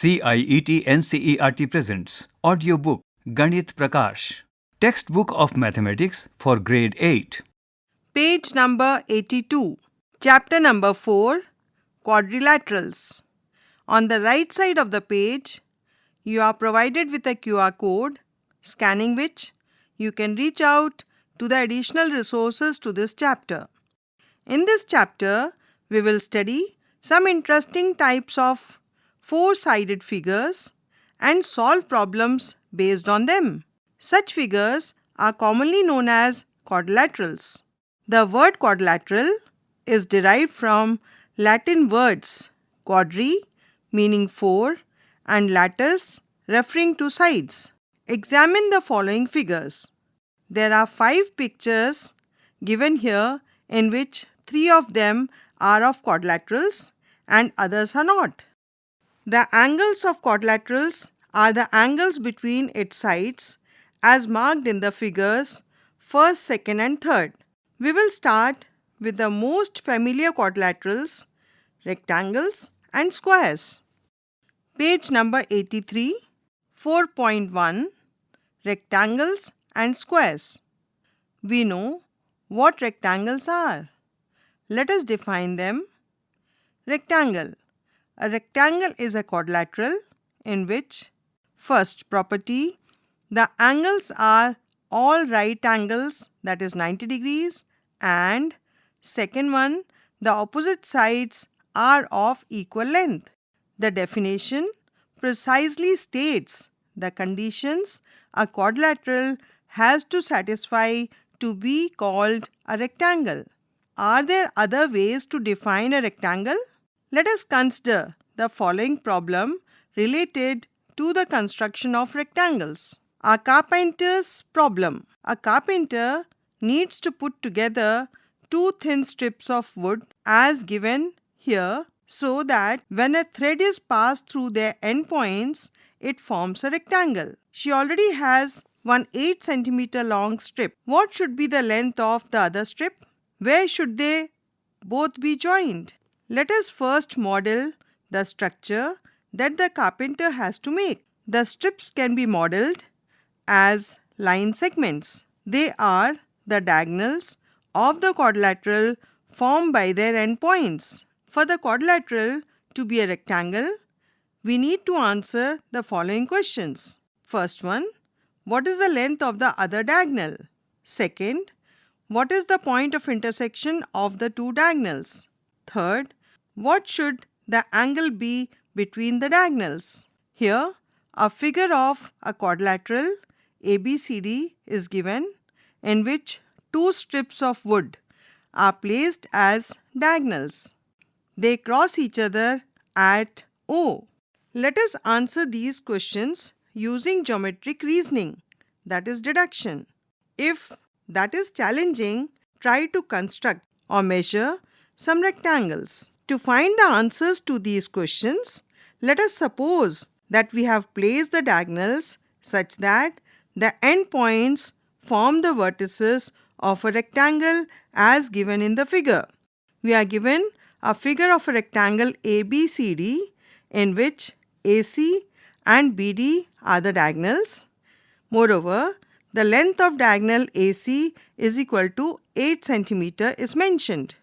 CIET NCERT presents audiobook Ganit Prakash, textbook of mathematics for grade 8. Page number 82, chapter number 4, Quadrilaterals. On the right side of the page, you are provided with a QR code, scanning which you can reach out to the additional resources to this chapter. In this chapter, we will study some interesting types of four-sided figures and solve problems based on them. Such figures are commonly known as quadrilaterals. The word quadrilateral is derived from Latin words quadri, meaning four, and latus, referring to sides. Examine the following figures. There are 5 pictures given here in which 3 of them are of quadrilaterals and others are not. The angles of quadrilaterals are the angles between its sides as marked in the figures 1st, 2nd and 3rd. We will start with the most familiar quadrilaterals, rectangles and squares. Page number 83, 4.1, Rectangles and Squares. We know what rectangles are. Let us define them. Rectangle. A rectangle is a quadrilateral in which, first property, the angles are all right angles, that is 90 degrees, and second one, the opposite sides are of equal length. The definition precisely states the conditions a quadrilateral has to satisfy to be called a rectangle. Are there other ways to define a rectangle? Let us consider the following problem related to the construction of rectangles. A carpenter's problem. A carpenter needs to put together 2 thin strips of wood as given here so that when a thread is passed through their endpoints, it forms a rectangle. She already has one 8 cm long strip. What should be the length of the other strip? Where should they both be joined? Let us first model the structure that the carpenter has to make. The strips can be modeled as line segments. They are the diagonals of the quadrilateral formed by their endpoints. For the quadrilateral to be a rectangle, we need to answer the following questions. First one, what is the length of the other diagonal? Second, what is the point of intersection of the 2 diagonals? Third, what should the angle be between the diagonals? Here, a figure of a quadrilateral ABCD is given in which 2 strips of wood are placed as diagonals. They cross each other at O. Let us answer these questions using geometric reasoning, that is deduction. If that is challenging, try to construct or measure some rectangles. To find the answers to these questions, let us suppose that we have placed the diagonals such that the endpoints form the vertices of a rectangle as given in the figure. We are given a figure of a rectangle ABCD in which AC and BD are the diagonals. Moreover, the length of diagonal AC is equal to 8 cm is mentioned.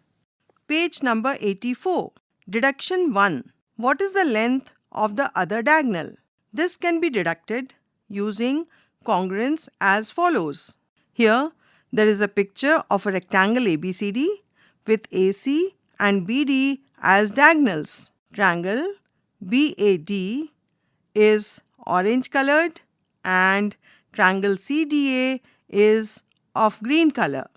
Page number 84. Deduction 1. What is the length of the other diagonal? This can be deducted using congruence as follows. Here, there is a picture of a rectangle ABCD with AC and BD as diagonals. Triangle BAD is orange colored and triangle CDA is of green color.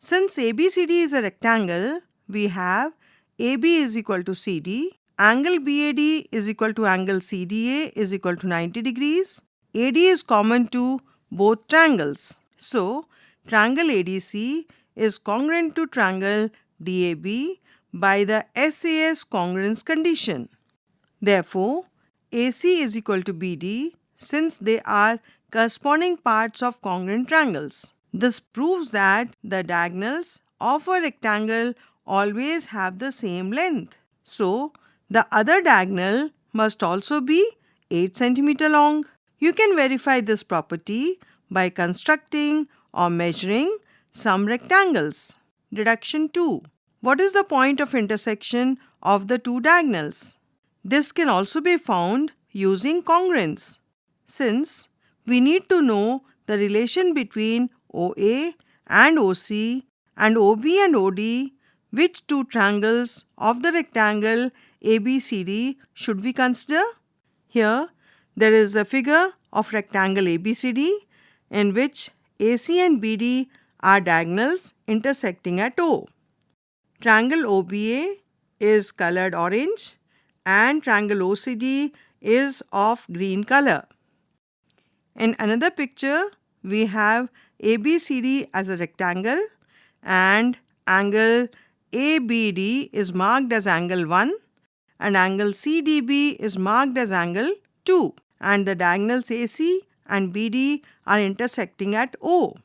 Since ABCD is a rectangle, we have AB is equal to CD, angle BAD is equal to angle CDA is equal to 90 degrees. AD is common to both triangles. So, triangle ADC is congruent to triangle DAB by the SAS congruence condition. Therefore, AC is equal to BD since they are corresponding parts of congruent triangles. This proves that the diagonals of a rectangle always have the same length. So, the other diagonal must also be 8 cm long. You can verify this property by constructing or measuring some rectangles. Deduction 2. What is the point of intersection of the two diagonals? This can also be found using congruence. Since we need to know the relation between OA and OC and OB and OD, which two triangles of the rectangle ABCD should we consider? Here, there is a figure of rectangle ABCD in which AC and BD are diagonals intersecting at O. Triangle OBA is colored orange and triangle OCD is of green color. In another picture, we have ABCD as a rectangle and angle ABD is marked as angle 1 and angle CDB is marked as angle 2, and the diagonals AC and BD are intersecting at O.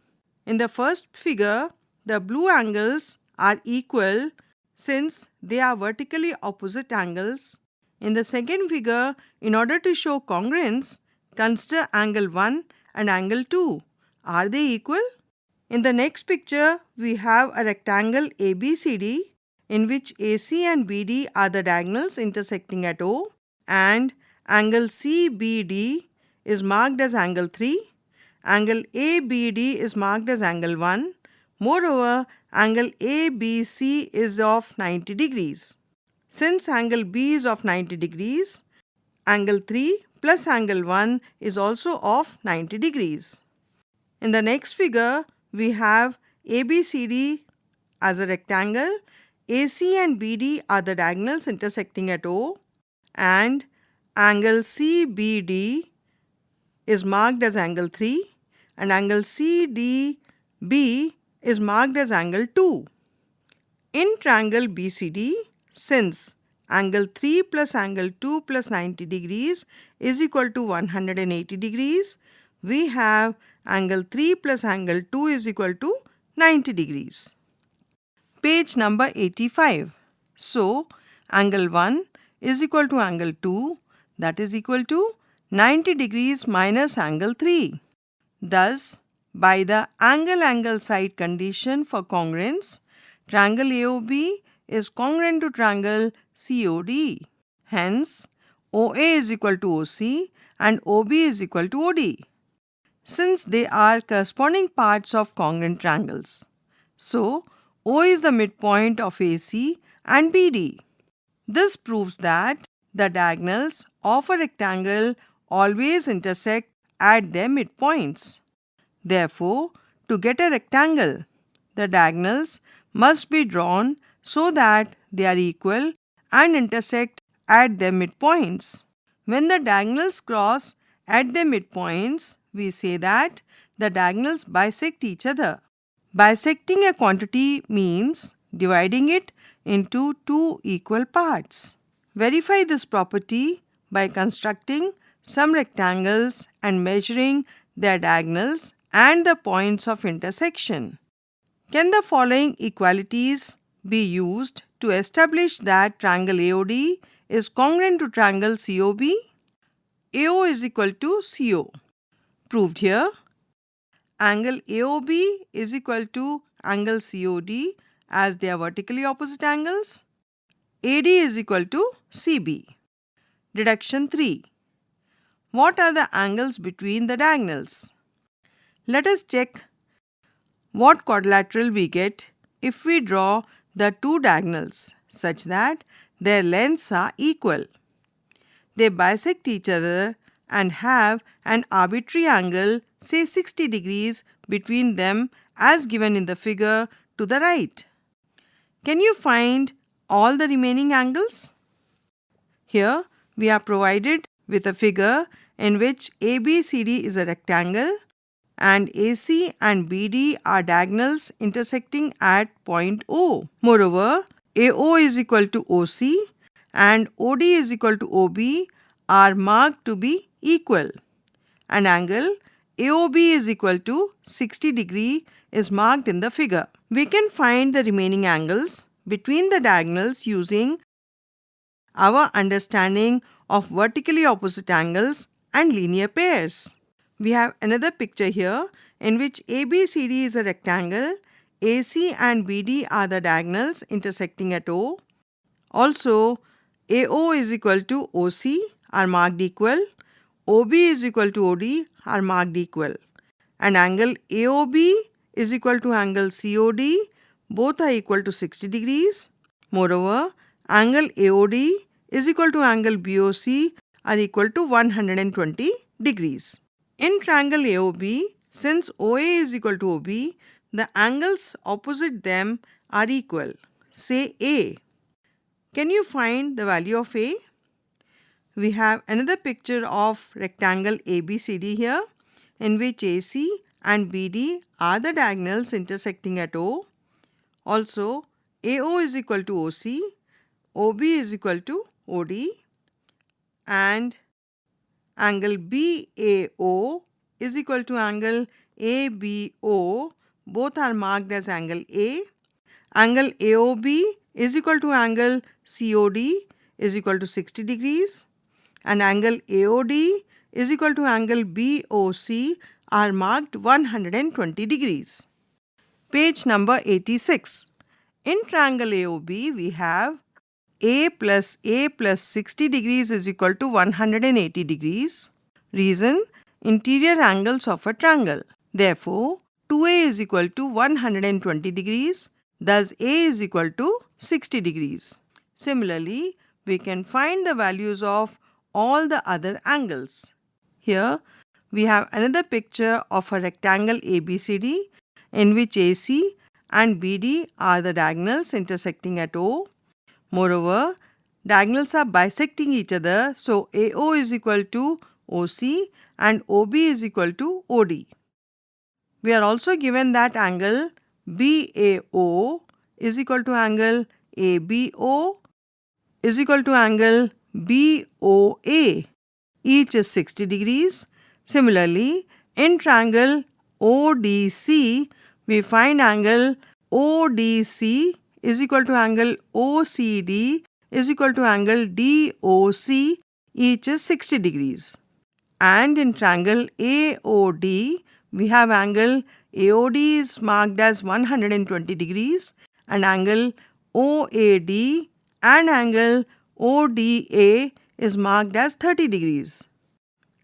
In the first figure, the blue angles are equal since they are vertically opposite angles. In the second figure, in order to show congruence, consider angle 1 and angle 2. Are they equal? In the next picture, we have a rectangle ABCD in which AC and BD are the diagonals intersecting at O, and angle CBD is marked as angle 3, angle ABD is marked as angle 1. Moreover, angle ABC is of 90 degrees. Since angle B is of 90 degrees, angle 3 plus angle 1 is also of 90 degrees. In the next figure, we have ABCD as a rectangle, AC and BD are the diagonals intersecting at O, and angle CBD is marked as angle 3 and angle CDB is marked as angle 2. In triangle BCD, since angle 3 plus angle 2 plus 90 degrees is equal to 180 degrees, we have angle 3 plus angle 2 is equal to 90 degrees. Page number 85. So, angle 1 is equal to angle 2, that is equal to 90 degrees minus angle 3. Thus, by the angle-angle side condition for congruence, triangle AOB is congruent to triangle COD. Hence, OA is equal to OC and OB is equal to OD, since they are corresponding parts of congruent triangles. So, O is the midpoint of AC and BD. This proves that the diagonals of a rectangle always intersect at their midpoints. Therefore, to get a rectangle, the diagonals must be drawn so that they are equal and intersect at their midpoints. When the diagonals cross at their midpoints, we say that the diagonals bisect each other. Bisecting a quantity means dividing it into two equal parts. Verify this property by constructing some rectangles and measuring their diagonals and the points of intersection. Can the following equalities be used to establish that triangle AOD is congruent to triangle COB? AO is equal to CO. Proved here. Angle AOB is equal to angle COD as they are vertically opposite angles. AD is equal to CB. Deduction 3. What are the angles between the diagonals? Let us check what quadrilateral we get if we draw the two diagonals such that their lengths are equal. They bisect each other and have an arbitrary angle, say 60 degrees, between them as given in the figure to the right. Can you find all the remaining angles? Here we are provided with a figure in which ABCD is a rectangle and AC and BD are diagonals intersecting at point O. Moreover, AO is equal to OC and OD is equal to OB are marked to be equal. An angle AOB is equal to 60 degree is marked in the figure. We can find the remaining angles between the diagonals using our understanding of vertically opposite angles and linear pairs. We have another picture here in which ABCD is a rectangle, AC and BD are the diagonals intersecting at O. Also, AO is equal to OC are marked equal, OB is equal to OD are marked equal, and angle AOB is equal to angle COD, both are equal to 60 degrees. Moreover, angle AOD is equal to angle BOC are equal to 120 degrees. In triangle AOB, since OA is equal to OB, the angles opposite them are equal. Say A. Can you find the value of A? We have another picture of rectangle ABCD here, in which AC and BD are the diagonals intersecting at O. Also, AO is equal to OC, OB is equal to OD, and angle BAO is equal to angle ABO, both are marked as angle A. Angle AOB is equal to angle COD is equal to 60 degrees, and angle AOD is equal to angle BOC are marked 120 degrees. Page number 86. In triangle AOB, we have A plus 60 degrees is equal to 180 degrees. Reason: interior angles of a triangle. Therefore, 2A is equal to 120 degrees. Thus, A is equal to 60 degrees. Similarly, we can find the values of all the other angles. Here, we have another picture of a rectangle ABCD in which AC and BD are the diagonals intersecting at O. Moreover, diagonals are bisecting each other, so AO is equal to OC and OB is equal to OD. We are also given that angle BAO is equal to angle ABO is equal to angle BOA. Each is 60 degrees. Similarly, in triangle ODC, we find angle ODC is equal to angle OCD is equal to angle DOC, each is 60 degrees. And in triangle AOD, we have angle AOD is marked as 120 degrees and angle OAD and angle ODA is marked as 30 degrees.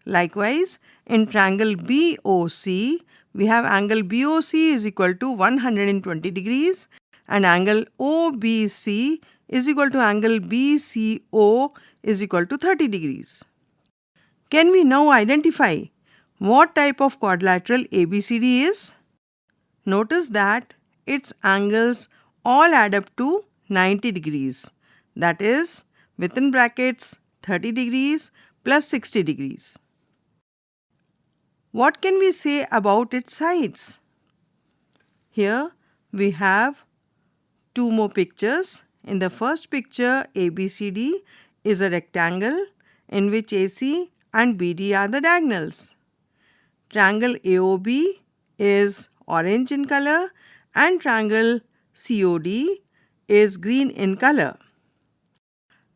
Likewise, in triangle BOC, we have angle BOC is equal to 120 degrees and angle OBC is equal to angle BCO is equal to 30 degrees. Can we now identify what type of quadrilateral ABCD is? Notice that its angles all add up to 90 degrees. That is, within brackets 30 degrees plus 60 degrees. What can we say about its sides? Here we have two more pictures. In the first picture, ABCD is a rectangle in which AC and BD are the diagonals. Triangle AOB is orange in color and triangle COD is green in color.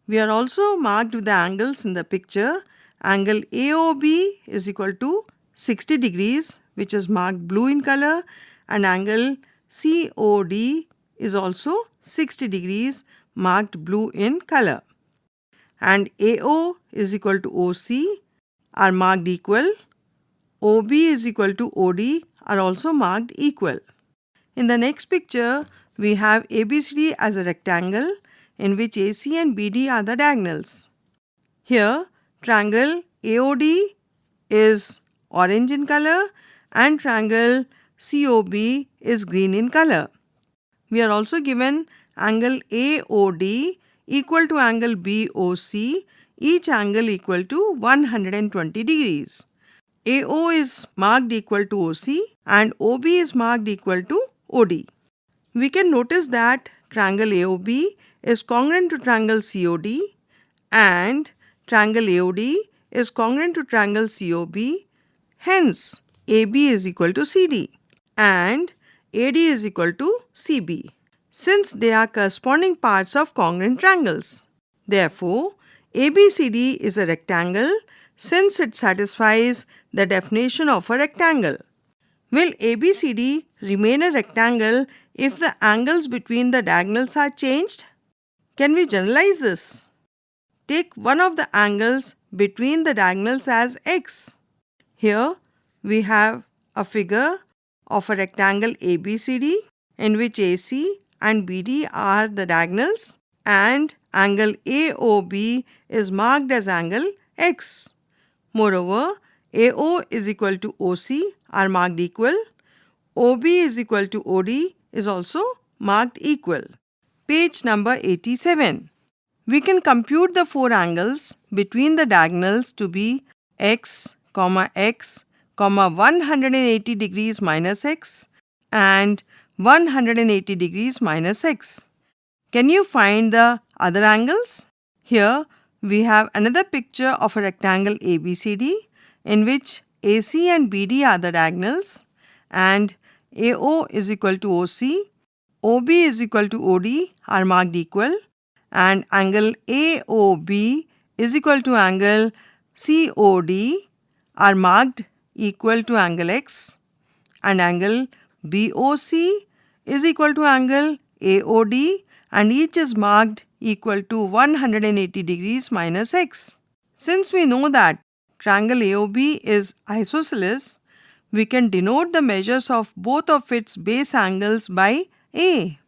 We are also marked with the angles in the picture. Angle AOB is equal to 60 degrees, which is marked blue in color, and angle COD is also 60 degrees, marked blue in color. And AO is equal to OC are marked equal. OB is equal to OD are also marked equal. In the next picture, we have ABCD as a rectangle in which AC and BD are the diagonals. Here, triangle AOD is orange in color and triangle COB is green in color. We are also given angle AOD equal to angle BOC, each angle equal to 120 degrees. AO is marked equal to OC and OB is marked equal to OD. We can notice that triangle AOB is congruent to triangle COD and triangle AOD is congruent to triangle COB. Hence, AB is equal to CD and AD is equal to CB, since they are corresponding parts of congruent triangles. Therefore, ABCD is a rectangle since it satisfies the definition of a rectangle. Will ABCD remain a rectangle if the angles between the diagonals are changed? Can we generalize this? Take one of the angles between the diagonals as x. Here we have a figure of a rectangle ABCD in which AC and BD are the diagonals and angle AOB is marked as angle x. Moreover, AO is equal to OC are marked equal. OB is equal to OD is also marked equal. Page number 87. We can compute the four angles between the diagonals to be x, 180 degrees minus x and 180 degrees minus x. Can you find the other angles? Here we have another picture of a rectangle ABCD in which AC and BD are the diagonals and AO is equal to OC, OB is equal to OD are marked equal and angle AOB is equal to angle COD are marked equal to angle x and angle BOC is equal to angle AOD and each is marked equal to 180 degrees minus x. Since we know that triangle AOB is isosceles, we can denote the measures of both of its base angles by A.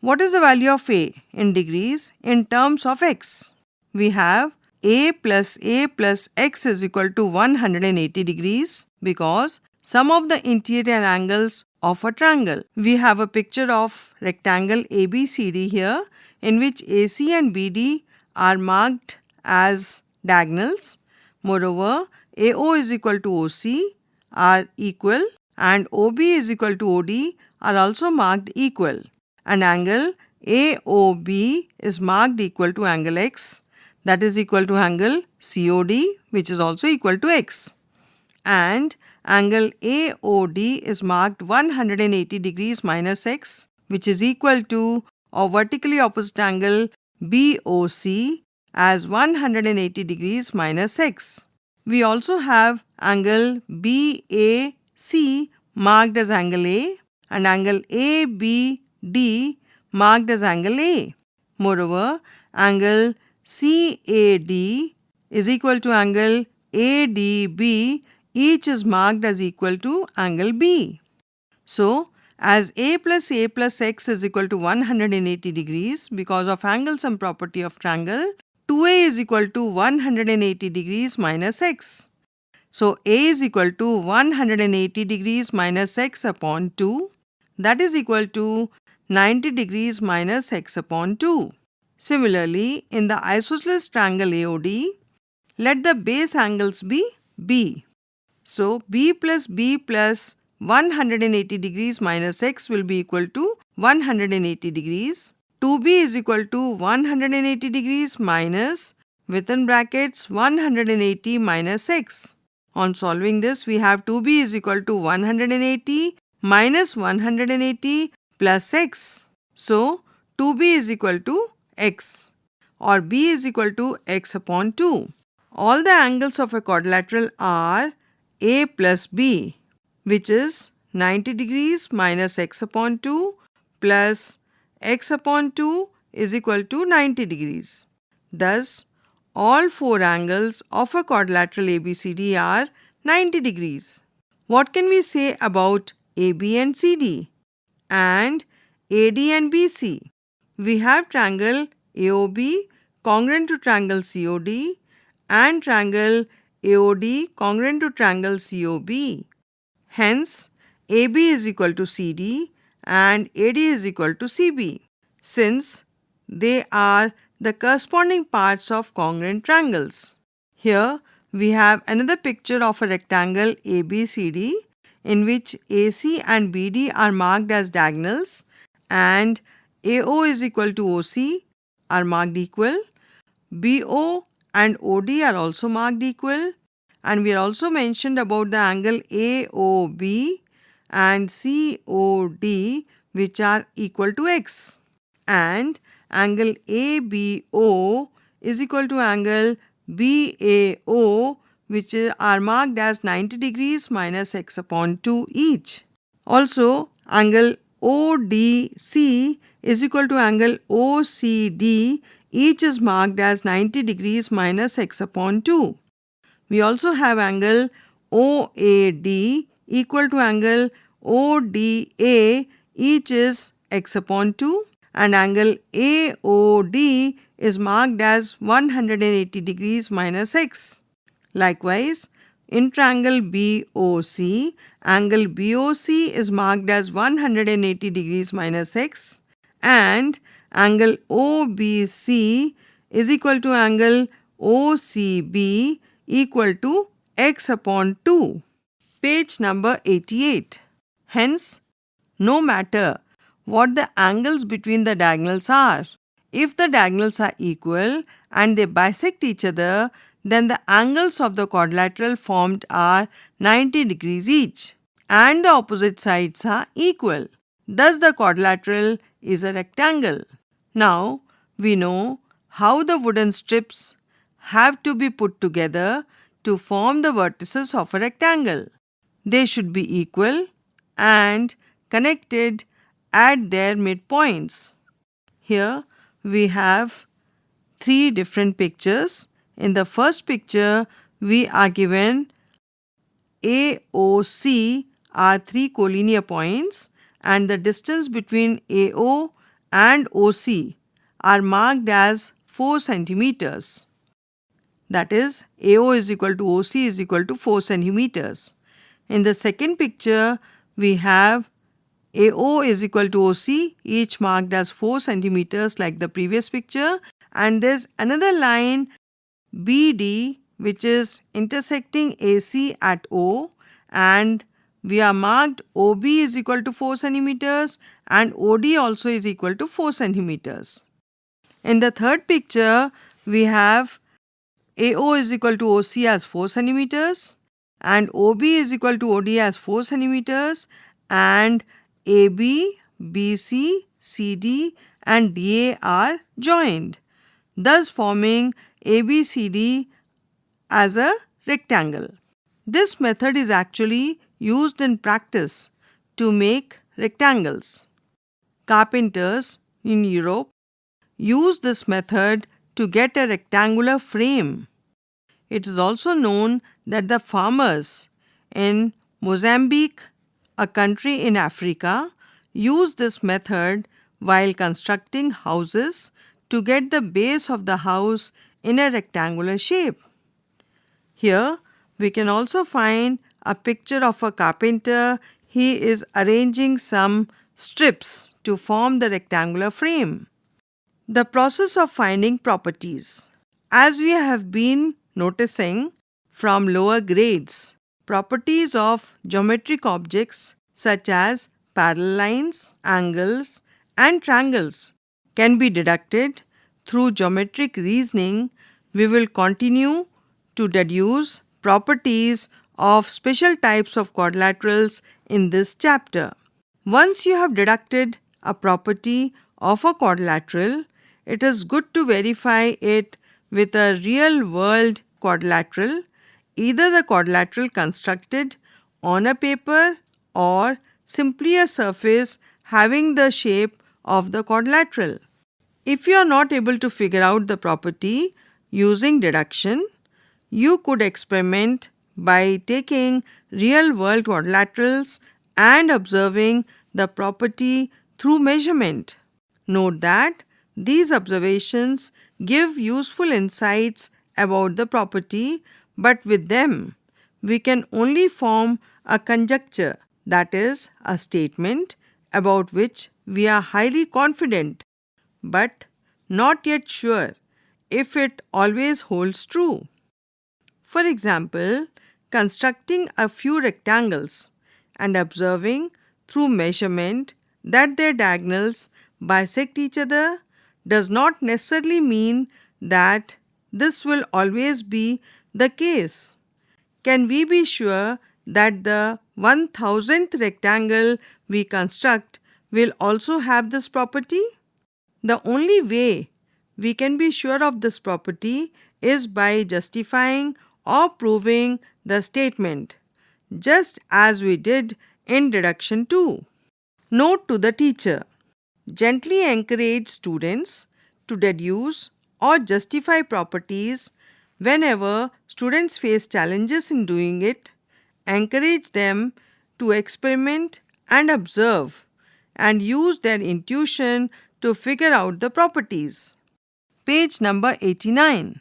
What is the value of A in degrees in terms of x? We have A plus x is equal to 180 degrees because sum of the interior angles of a triangle. We have a picture of rectangle ABCD here in which AC and BD are marked as diagonals. Moreover, AO is equal to OC are equal and OB is equal to OD are also marked equal. And angle AOB is marked equal to angle x, that is equal to angle COD, which is also equal to x. And angle AOD is marked 180 degrees minus x, which is equal to a vertically opposite angle BOC as 180 degrees minus x. We also have angle BAC marked as angle A and angle ABD marked as angle A. Moreover, angle CAD is equal to angle ADB, each is marked as equal to angle B. So, as A plus x is equal to 180 degrees because of angle sum property of triangle, 2A is equal to 180 degrees minus x. So, A is equal to 180 degrees minus x upon 2, that is equal to 90 degrees minus x upon 2. Similarly, in the isosceles triangle AOD, let the base angles be B. So, B plus 180 degrees minus x will be equal to 180 degrees. 2B is equal to 180 degrees minus within brackets 180 minus x. On solving this, we have 2B is equal to 180 minus 180 plus x. So, 2B is equal to x or B is equal to x upon 2. All the angles of a quadrilateral are A plus B, which is 90 degrees minus x upon 2 plus x upon 2 is equal to 90 degrees. Thus, all four angles of a quadrilateral ABCD are 90 degrees. What can we say about AB and CD and AD and BC? We have triangle AOB congruent to triangle COD and triangle AOD congruent to triangle COB. Hence, AB is equal to CD and AD is equal to CB, since they are the corresponding parts of congruent triangles. Here we have another picture of a rectangle ABCD in which AC and BD are marked as diagonals and AO is equal to OC are marked equal. BO and OD are also marked equal, and we are also mentioned about the angle AOB and COD which are equal to x, and angle ABO is equal to angle BAO, which are marked as 90 degrees minus x upon 2 each. Also, angle ODC is equal to angle OCD, each is marked as 90 degrees minus x upon 2. We also have angle OAD equal to angle ODA, each is x upon 2, and angle AOD is marked as 180 degrees minus x. Likewise, in triangle BOC, angle BOC is marked as 180 degrees minus x, and angle OBC is equal to angle OCB equal to x upon 2. Page number 88. Hence, no matter what the angles between the diagonals are, if the diagonals are equal and they bisect each other, then the angles of the quadrilateral formed are 90 degrees each, and the opposite sides are equal. Thus, the quadrilateral is a rectangle. Now, we know how the wooden strips have to be put together to form the vertices of a rectangle. They should be equal and connected at their midpoints. Here we have 3 different pictures. In the first picture, we are given AOC are 3 collinear points, and the distance between AO and OC are marked as 4 centimeters. That is, AO is equal to OC is equal to 4 centimeters. In the second picture, we have AO is equal to OC, each marked as 4 centimeters like the previous picture, and there's another line BD which is intersecting AC at O, and we are marked OB is equal to 4 centimeters and OD also is equal to 4 centimeters. In the third picture, we have AO is equal to OC as 4 centimeters and OB is equal to OD as 4 centimeters, and AB, BC, CD and DA are joined, thus forming ABCD as a rectangle. This method is actually used in practice to make rectangles. Carpenters in Europe use this method to get a rectangular frame. It is also known that the farmers in Mozambique, a country in Africa, use this method while constructing houses to get the base of the house in a rectangular shape. Here, we can also find a picture of a carpenter. He is arranging some strips to form the rectangular frame. The process of finding properties. As we have been noticing from lower grades, properties of geometric objects such as parallel lines, angles, and triangles can be deducted through geometric reasoning. We will continue to deduce properties of special types of quadrilaterals in this chapter. Once you have deducted a property of a quadrilateral, it is good to verify it with a real-world quadrilateral, either the quadrilateral constructed on a paper or simply a surface having the shape of the quadrilateral. If you are not able to figure out the property using deduction, you could experiment by taking real-world quadrilaterals and observing the property through measurement. Note that these observations give useful insights about the property, but with them, we can only form a conjecture, that is, a statement about which we are highly confident, but not yet sure if it always holds true. For example, constructing a few rectangles and observing through measurement that their diagonals bisect each other does not necessarily mean that this will always be the case. Can we be sure that the 1000th rectangle we construct will also have this property? The only way we can be sure of this property is by justifying or proving the statement, just as we did in deduction 2. Note to the teacher: gently encourage students to deduce or justify properties whenever students face challenges in doing it. Encourage them to experiment and observe and use their intuition to figure out the properties. Page number 89.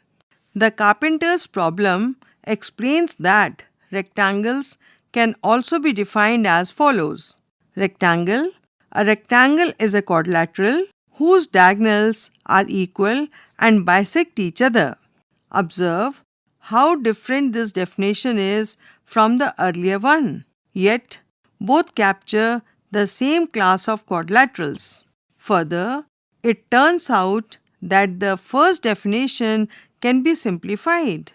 The carpenter's problem explains that rectangles can also be defined as follows. Rectangle. A rectangle is a quadrilateral whose diagonals are equal and bisect each other. Observe how different this definition is from the earlier one, yet both capture the same class of quadrilaterals. Further, it turns out that the first definition can be simplified.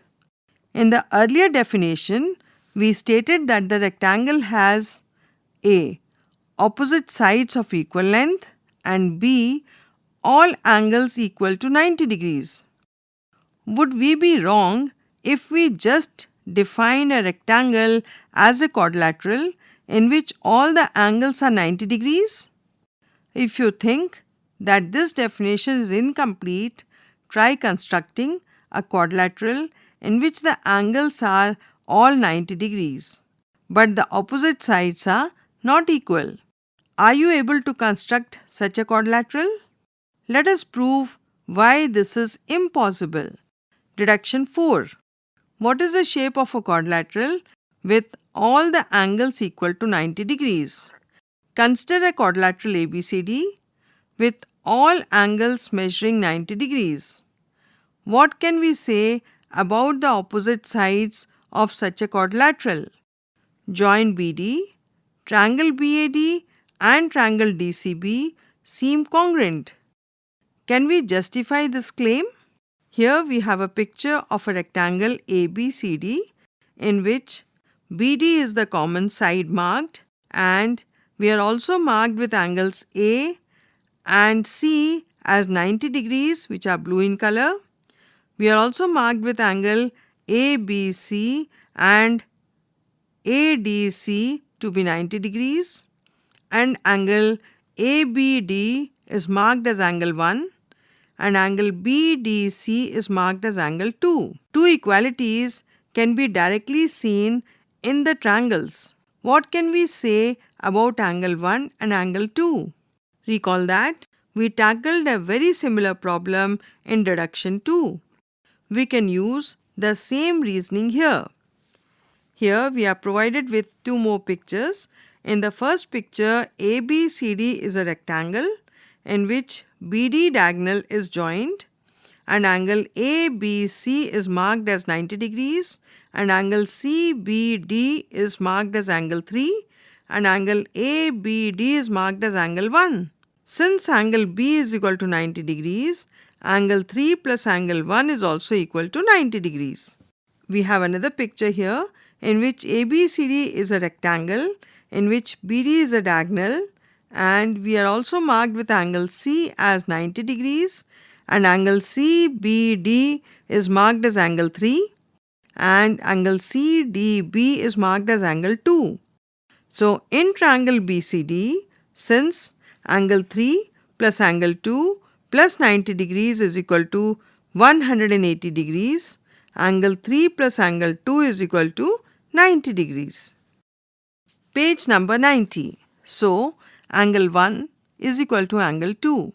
In the earlier definition, we stated that the rectangle has A. opposite sides of equal length, and B. all angles equal to 90 degrees. Would we be wrong if we just define a rectangle as a quadrilateral in which all the angles are 90 degrees? If you think that this definition is incomplete, try constructing a quadrilateral in which the angles are all 90 degrees, but the opposite sides are not equal. Are you able to construct such a quadrilateral? Let us prove why this is impossible. Deduction 4. What is the shape of a quadrilateral with all the angles equal to 90 degrees? Consider a quadrilateral ABCD with all angles measuring 90 degrees. What can we say about the opposite sides of such a quadrilateral? Join BD, triangle BAD and triangle DCB seem congruent. Can we justify this claim? Here we have a picture of a rectangle ABCD in which BD is the common side marked, and we are also marked with angles A and C as 90 degrees, which are blue in color. We are also marked with angle ABC and ADC to be 90 degrees, and angle ABD is marked as angle 1 and angle BDC is marked as angle 2. Two equalities can be directly seen in the triangles. What can we say about angle 1 and angle 2? Recall that we tackled a very similar problem in deduction 2. We can use the same reasoning here. Here we are provided with two more pictures. In the first picture, ABCD is a rectangle in which BD diagonal is joined, and angle ABC is marked as 90 degrees, and angle CBD is marked as angle 3, and angle ABD is marked as angle 1. Since angle B is equal to 90 degrees, angle 3 plus angle 1 is also equal to 90 degrees. We have another picture here in which ABCD is a rectangle in which BD is a diagonal, and we are also marked with angle C as 90 degrees, and angle CBD is marked as angle 3, and angle CDB is marked as angle 2. So in triangle BCD, since angle 3 plus angle 2 plus 90 degrees is equal to 180 degrees, angle 3 plus angle 2 is equal to 90 degrees. Page number 90. So, angle 1 is equal to angle 2.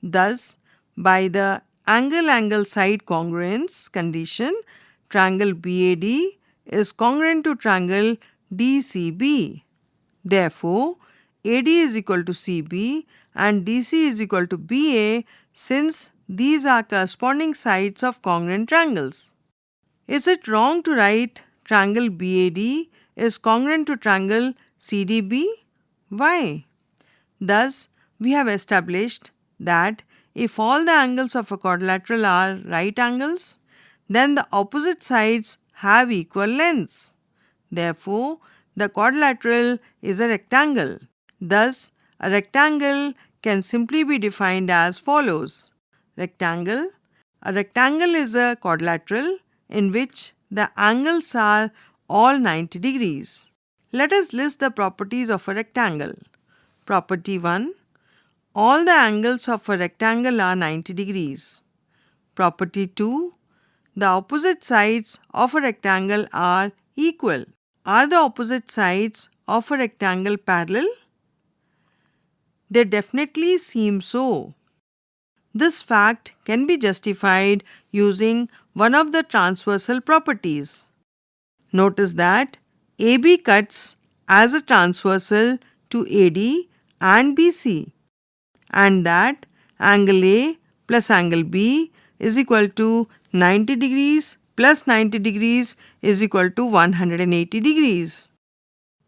Thus, by the angle-angle side congruence condition, triangle BAD is congruent to triangle DCB. Therefore, AD is equal to CB and DC is equal to BA, since these are corresponding sides of congruent triangles. Is it wrong to write triangle BAD is congruent to triangle CDB? Why? Thus, we have established that if all the angles of a quadrilateral are right angles, then the opposite sides have equal lengths. Therefore, the quadrilateral is a rectangle. Thus, a rectangle can simply be defined as follows. rectangle. A rectangle is a quadrilateral in which the angles are all 90 degrees. Let us list the properties of a rectangle. Property 1. All the angles of a rectangle are 90 degrees. Property 2. The opposite sides of a rectangle are equal. Are the opposite sides of a rectangle parallel? They definitely seem so. This fact can be justified using one of the transversal properties. Notice that AB cuts as a transversal to AD and BC, and that angle A plus angle B is equal to 90 degrees plus 90 degrees is equal to 180 degrees.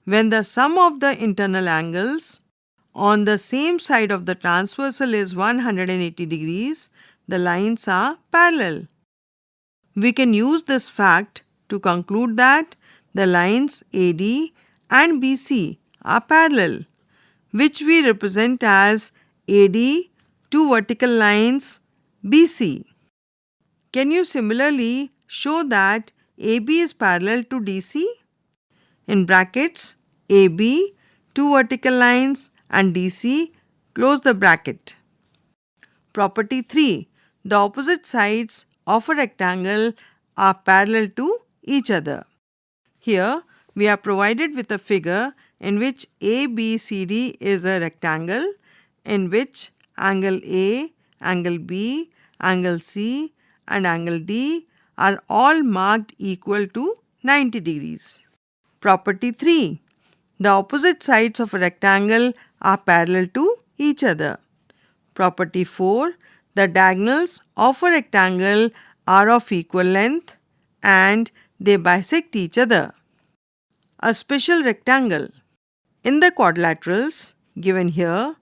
When the sum of the internal angles on the same side of the transversal is 180 degrees, the lines are parallel. We can use this fact to conclude that the lines AD and BC are parallel, which we represent as AD, two vertical lines BC. Can you similarly show that AB is parallel to DC? In brackets, AB, two vertical lines and DC, close the bracket. Property 3. The opposite sides of a rectangle are parallel to each other. Here, we are provided with a figure in which ABCD is a rectangle in which angle A, angle B, angle C and angle D are all marked equal to 90 degrees. Property 3. The opposite sides of a rectangle are parallel to each other. Property 4. The diagonals of a rectangle are of equal length and they bisect each other. A special rectangle. In the quadrilaterals given here,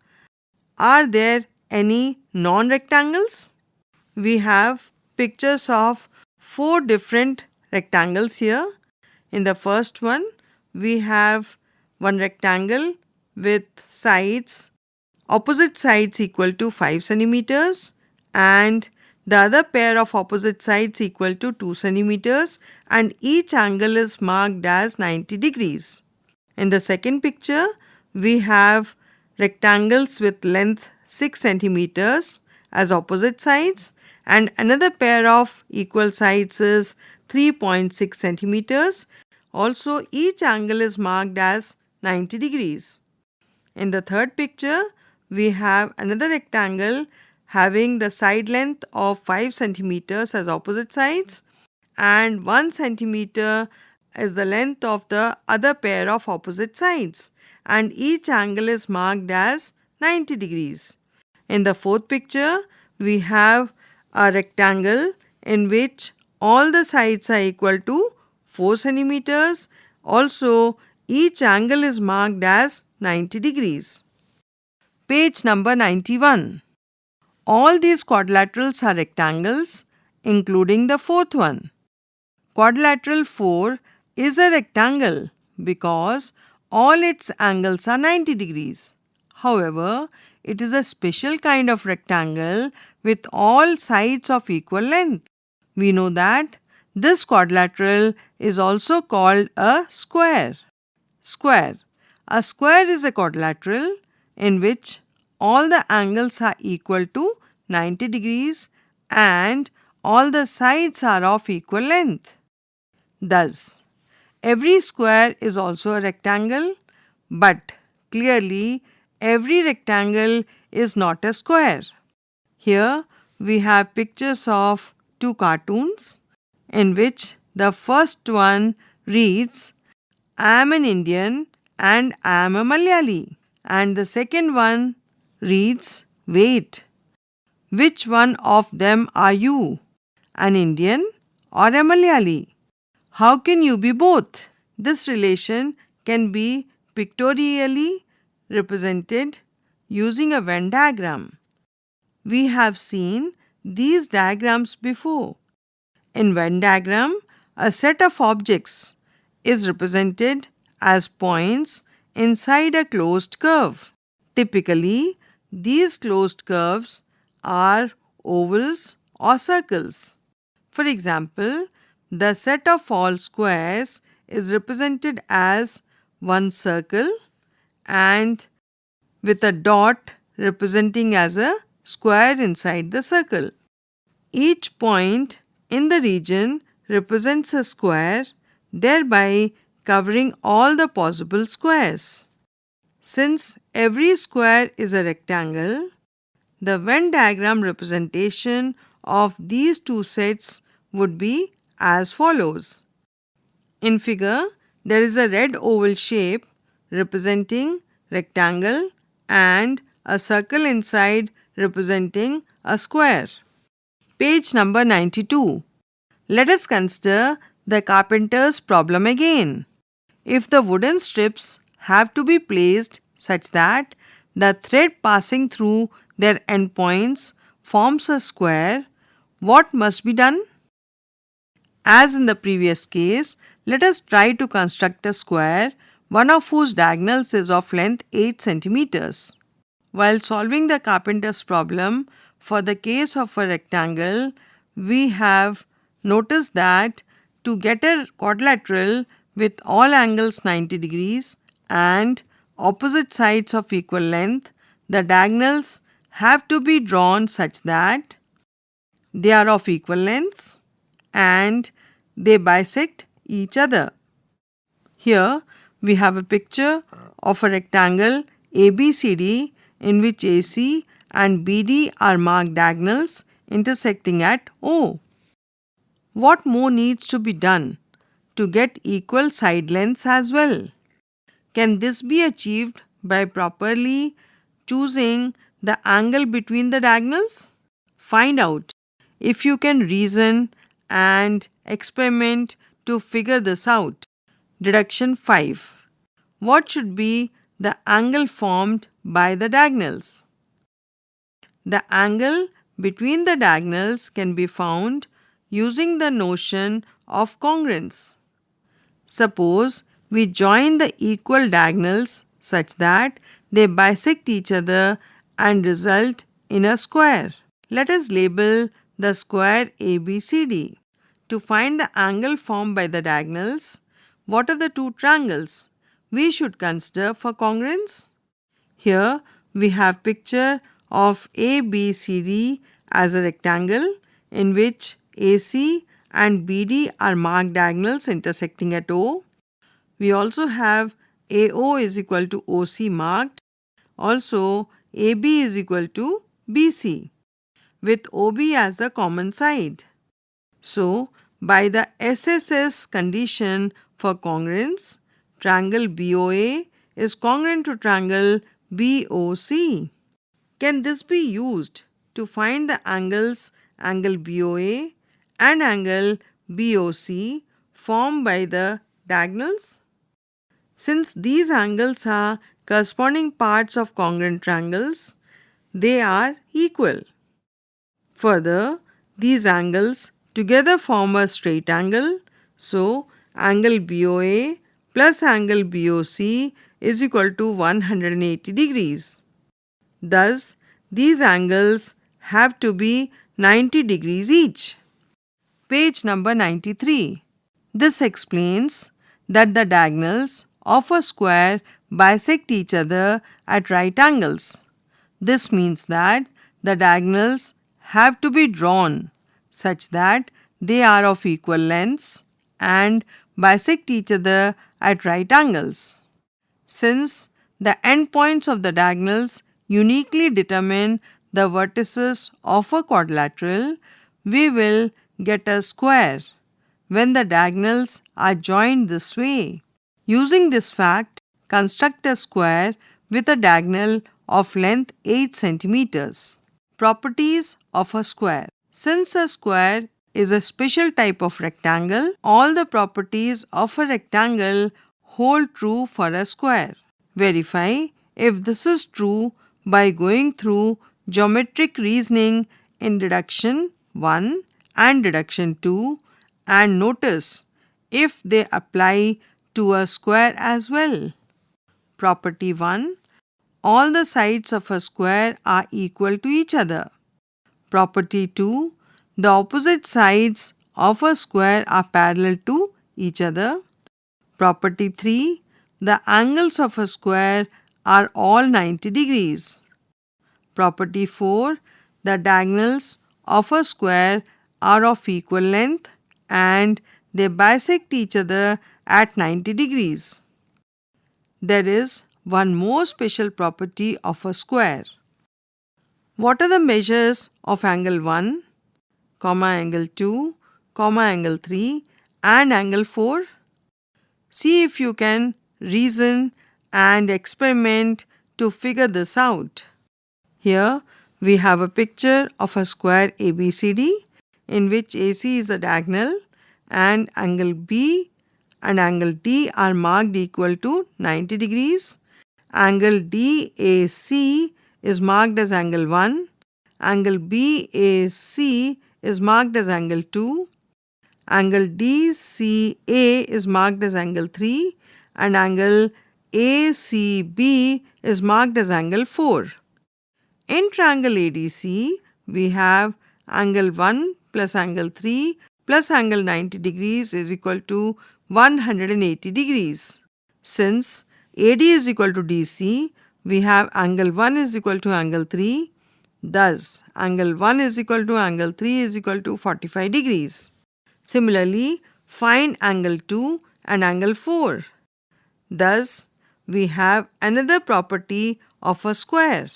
are there any non-rectangles? We have pictures of 4 different rectangles here. In the first one, we have one rectangle with sides, opposite sides equal to 5 centimeters and the other pair of opposite sides equal to 2 centimeters and each angle is marked as 90 degrees. In the second picture, we have rectangles with length 6 centimeters as opposite sides and another pair of equal sides is 3.6 centimeters. Also, each angle is marked as 90 degrees. In the third picture, we have another rectangle having the side length of 5 centimeters as opposite sides and 1 centimeter is the length of the other pair of opposite sides and each angle is marked as 90 degrees. In the fourth picture, we have a rectangle in which all the sides are equal to 4 centimeters. Also, each angle is marked as 90 degrees. Page number 91. All these quadrilaterals are rectangles, including the fourth one. Quadrilateral 4 is a rectangle because all its angles are 90 degrees. However, it is a special kind of rectangle with all sides of equal length. We know that this quadrilateral is also called a square. Square. A square is a quadrilateral in which all the angles are equal to 90 degrees and all the sides are of equal length. Thus, every square is also a rectangle, but clearly every rectangle is not a square. Here we have pictures of 2 cartoons in which the first one reads, I am an Indian and I am a Malayali. And the second one reads, wait, which one of them are you? An Indian or a Malayali? How can you be both? This relation can be pictorially represented using a Venn diagram. We have seen these diagrams before. In Venn diagram, a set of objects is represented as points inside a closed curve. Typically, these closed curves are ovals or circles. For example, the set of all squares is represented as one circle and with a dot representing as a square inside the circle. Each point in the region represents a square, thereby covering all the possible squares. Since every square is a rectangle, the Venn diagram representation of these two sets would be as follows. In figure, there is a red oval shape representing rectangle and a circle inside representing a square. Page number 92. Let us consider the carpenter's problem again. If the wooden strips have to be placed such that the thread passing through their endpoints forms a square, what must be done? As in the previous case, let us try to construct a square, one of whose diagonals is of length 8 centimeters. While solving the carpenter's problem for the case of a rectangle, we have noticed that to get a quadrilateral with all angles 90 degrees and opposite sides of equal length, the diagonals have to be drawn such that they are of equal lengths and they bisect each other. Here we have a picture of a rectangle ABCD in which AC and BD are marked diagonals intersecting at O. What more needs to be done to get equal side lengths as well? Can this be achieved by properly choosing the angle between the diagonals? Find out if you can reason and experiment to figure this out. Deduction 5. What should be the angle formed by the diagonals? The angle between the diagonals can be found using the notion of congruence. Suppose we join the equal diagonals such that they bisect each other and result in a square. Let us label the square ABCD. To find the angle formed by the diagonals, what are the two triangles we should consider for congruence? Here we have picture of ABCD as a rectangle in which AC and BD are marked diagonals intersecting at O. We also have AO is equal to OC marked. Also AB is equal to BC with OB as a common side. So by the SSS condition for congruence, triangle BOA is congruent to triangle BOC. Can this be used to find the angles angle BOA and angle BOC formed by the diagonals? Since these angles are corresponding parts of congruent triangles, they are equal. Further, these angles together form a straight angle, so angle BOA plus angle BOC is equal to 180 degrees. Thus, these angles have to be 90 degrees each. Page number 93. This explains that the diagonals of a square bisect each other at right angles. This means that the diagonals have to be drawn such that they are of equal lengths and bisect each other at right angles. Since the endpoints of the diagonals uniquely determine the vertices of a quadrilateral, we will get a square when the diagonals are joined this way. Using this fact, construct a square with a diagonal of length 8 centimeters. Properties of a square. Since a square is a special type of rectangle, all the properties of a rectangle hold true for a square. Verify if this is true by going through geometric reasoning in deduction 1 and deduction 2 and notice if they apply to a square as well. Property 1. All the sides of a square are equal to each other. Property 2. The opposite sides of a square are parallel to each other. Property 3. The angles of a square are all 90 degrees. Property 4. The diagonals of a square are of equal length and they bisect each other at 90 degrees. There is one more special property of a square. What are the measures of angle 1, angle 2, angle 3 and angle 4? See if you can reason and experiment to figure this out. Here we have a picture of a square ABCD in which AC is the diagonal and angle B and angle D are marked equal to 90 degrees. Angle DAC is marked as angle 1. Angle BAC is marked as angle 2. Angle DCA is marked as angle 3 and angle ACB is marked as angle 4. In triangle ADC, we have angle 1 plus angle 3 plus angle 90 degrees is equal to 180 degrees. Since AD is equal to DC, we have angle 1 is equal to angle 3. Thus, angle 1 is equal to angle 3 is equal to 45 degrees. Similarly, find angle 2 and angle 4. Thus, we have another property of a square.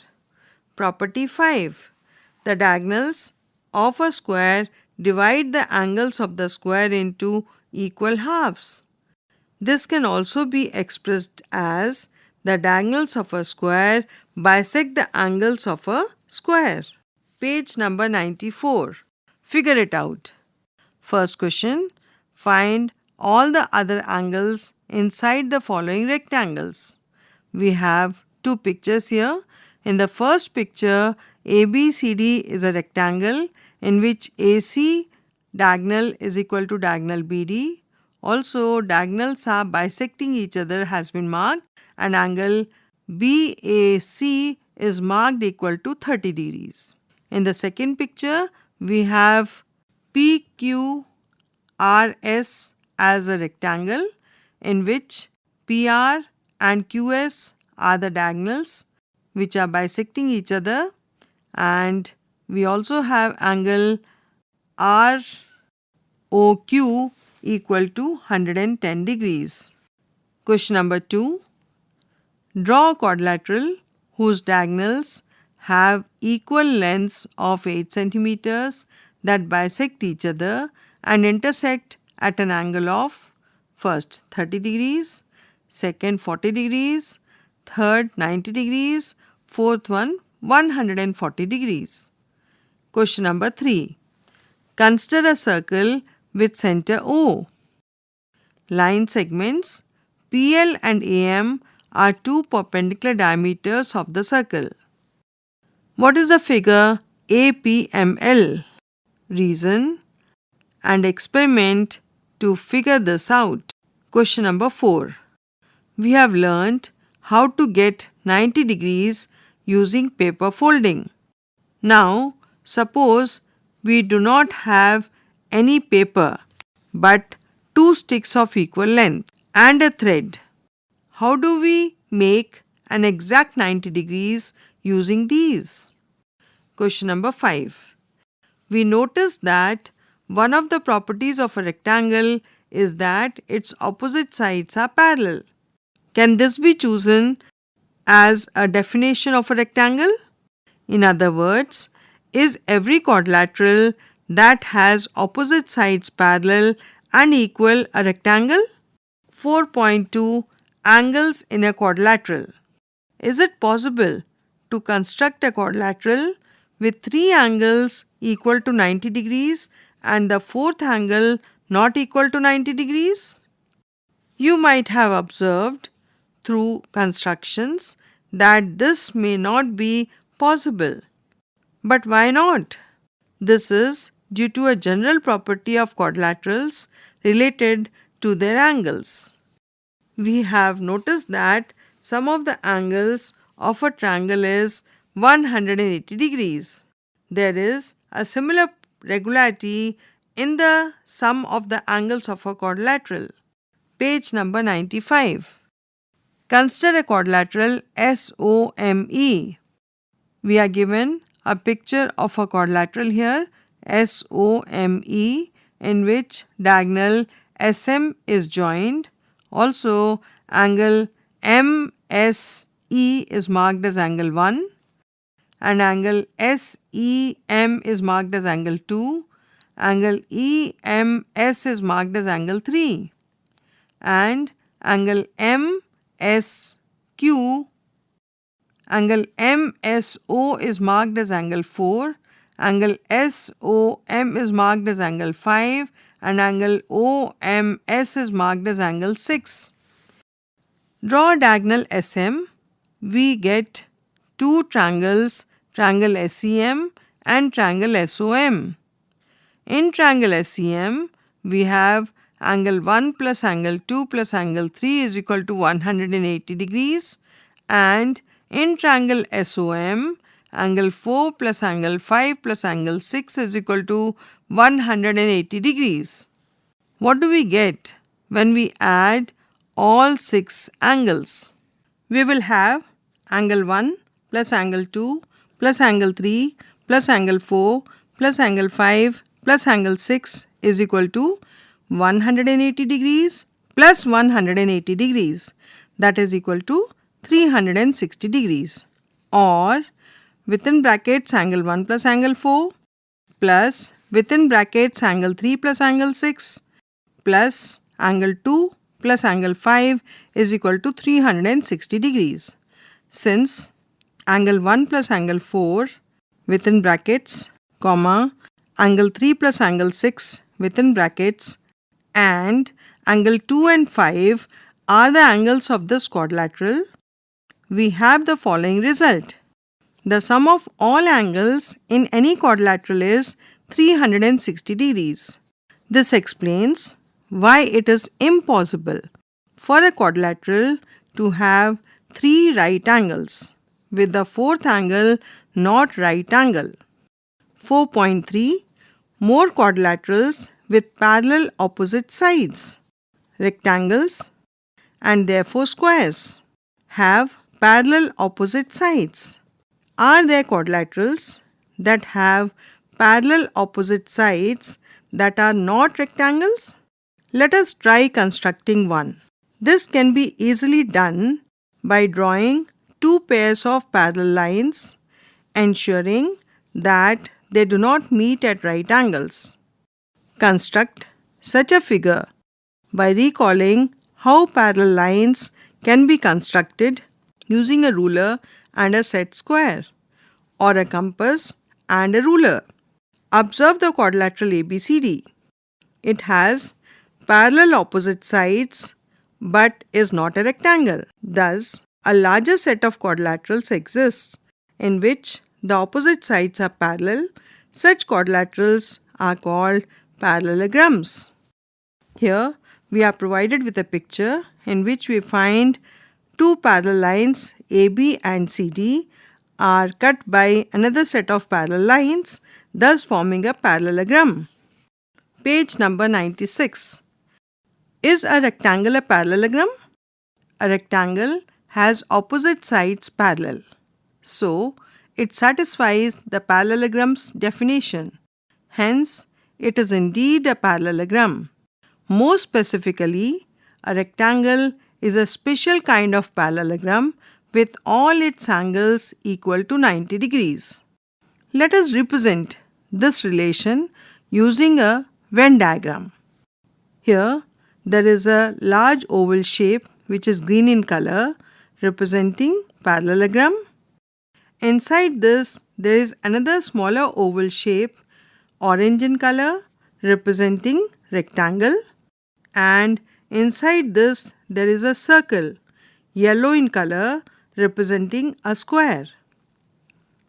Property 5. The diagonals of a square divide the angles of the square into equal halves. This can also be expressed as the diagonals of a square bisect the angles of a square. Page number 94. Figure it out. First question. Find all the other angles inside the following rectangles. We have two pictures here. In the first picture, ABCD is a rectangle in which AC diagonal is equal to diagonal BD. Also, diagonals are bisecting each other has been marked and angle BAC is marked equal to 30 degrees. In the second picture, we have PQRS as a rectangle in which PR and QS are the diagonals which are bisecting each other, and we also have angle ROQ equal to 110 degrees. Question number 2. Draw a quadrilateral whose diagonals have equal lengths of 8 centimeters that bisect each other and intersect at an angle of first 30 degrees, second 40 degrees, third 90 degrees, fourth one 140 degrees. Question number 3. Consider a circle with center O. Line segments PL and AM are two perpendicular diameters of the circle. What is the figure APML? Reason and experiment to figure this out. Question number 4. We have learnt how to get 90 degrees using paper folding. Now, suppose we do not have any paper but two sticks of equal length and a thread. How do we make an exact 90 degrees using these? Question number 5. We notice that one of the properties of a rectangle is that its opposite sides are parallel. Can this be chosen as a definition of a rectangle? In other words, is every quadrilateral that has opposite sides parallel and equal a rectangle? 4.2. Angles in a quadrilateral. Is it possible to construct a quadrilateral with 3 angles equal to 90 degrees and the fourth angle not equal to 90 degrees? You might have observed through constructions that this may not be possible. But why not? This is due to a general property of quadrilaterals related to their angles. We have noticed that sum of the angles of a triangle is 180 degrees. There is a similar regularity in the sum of the angles of a quadrilateral. Page number 95. Consider a quadrilateral SOME. We are given a picture of a quadrilateral here, SOME, in which diagonal SM is joined. Also, angle MSE is marked as angle 1 and angle SEM is marked as angle 2. Angle EMS is marked as angle 3 and angle MSQ, angle MSO is marked as angle 4, angle SOM is marked as angle 5 and angle OMS is marked as angle 6. Draw diagonal SM. We get two triangles, triangle SEM and triangle SOM. In triangle SEM, we have angle 1 plus angle 2 plus angle 3 is equal to 180 degrees, and in triangle SOM, angle 4 plus angle 5 plus angle 6 is equal to 180 degrees. What do we get when we add all 6 angles? We will have angle 1 plus angle 2 plus angle 3 plus angle 4 plus angle 5 plus angle 6 is equal to 180 degrees plus 180 degrees, that is equal to 360 degrees, or within brackets angle 1 plus angle 4 plus within brackets angle 3 plus angle 6 plus angle 2 plus angle 5 is equal to 360 degrees. Since angle 1 plus angle 4 within brackets, comma, angle 3 plus angle 6 within brackets and angle 2 and 5 are the angles of this quadrilateral, we have the following result. The sum of all angles in any quadrilateral is 360 degrees. This explains why it is impossible for a quadrilateral to have 3 right angles, with the 4th angle not right angle. 4.3. More quadrilaterals with parallel opposite sides. Rectangles and therefore squares have parallel opposite sides. Are there quadrilaterals that have parallel opposite sides that are not rectangles? Let us try constructing one. This can be easily done by drawing 2 pairs of parallel lines, ensuring that they do not meet at right angles. Construct such a figure by recalling how parallel lines can be constructed using a ruler and a set square, or a compass and a ruler. Observe the quadrilateral ABCD. It has parallel opposite sides but is not a rectangle. Thus, a larger set of quadrilaterals exists in which the opposite sides are parallel. Such quadrilaterals are called parallelograms. Here, we are provided with a picture in which we find 2 parallel lines AB and CD are cut by another set of parallel lines, thus forming a parallelogram. Page number 96. Is a rectangle a parallelogram? A rectangle has opposite sides parallel, so it satisfies the parallelogram's definition. Hence, it is indeed a parallelogram. More specifically, a rectangle is a special kind of parallelogram with all its angles equal to 90 degrees. Let us represent this relation using a Venn diagram. Here, there is a large oval shape which is green in color, representing parallelogram. Inside this, there is another smaller oval shape, orange in color, representing rectangle, and inside this there is a circle, yellow in color, representing a square.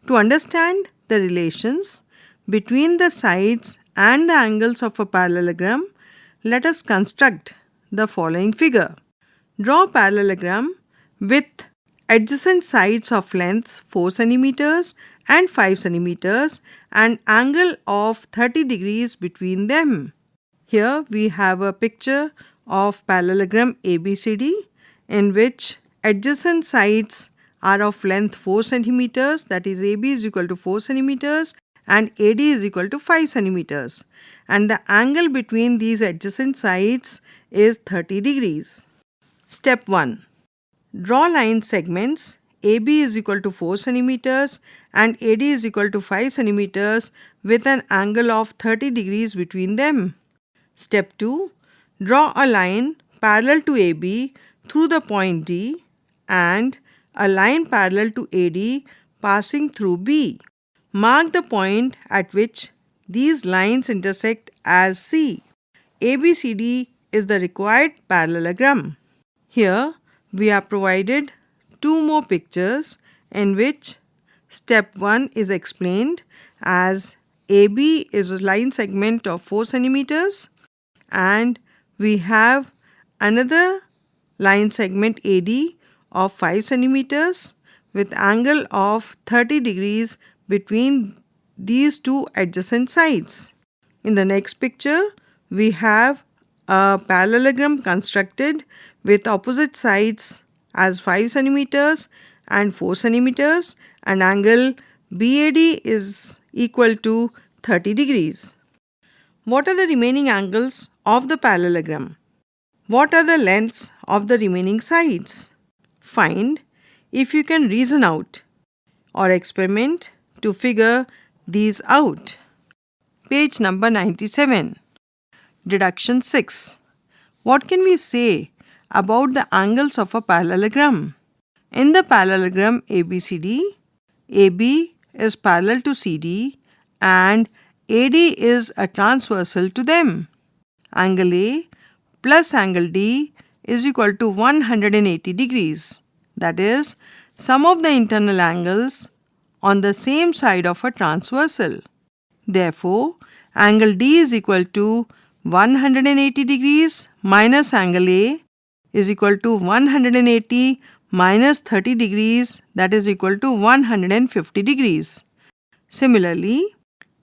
To understand the relations between the sides and the angles of a parallelogram, let us construct the following figure. Draw a parallelogram with adjacent sides of length 4 cm and 5 centimeters and angle of 30 degrees between them. Here we have a picture of parallelogram ABCD in which adjacent sides are of length 4 centimeters, that is AB is equal to 4 centimeters and AD is equal to 5 centimeters, and the angle between these adjacent sides is 30 degrees. Step 1. Draw line segments AB is equal to 4 centimeters and AD is equal to 5 centimeters with an angle of 30 degrees between them. Step 2. Draw a line parallel to AB through the point D and a line parallel to AD passing through B. Mark the point at which these lines intersect as C. ABCD is the required parallelogram. Here we are provided two more pictures in which step 1 is explained as AB is a line segment of 4 centimeters and we have another line segment AD of 5 centimeters with angle of 30 degrees between these two adjacent sides. In the next picture, we have a parallelogram constructed with opposite sides as 5 centimeters and 4 centimeters and angle BAD is equal to 30 degrees. What are the remaining angles of the parallelogram? What are the lengths of the remaining sides? Find if you can reason out or experiment to figure these out. Page number 97. Deduction 6. What can we say about the angles of a parallelogram? In the parallelogram ABCD, AB is parallel to CD and AD is a transversal to them. Angle A plus angle D is equal to 180 degrees. That is, sum of the internal angles on the same side of a transversal. Therefore, angle D is equal to 180 degrees minus angle A is equal to 180 minus 30 degrees, that is equal to 150 degrees. Similarly,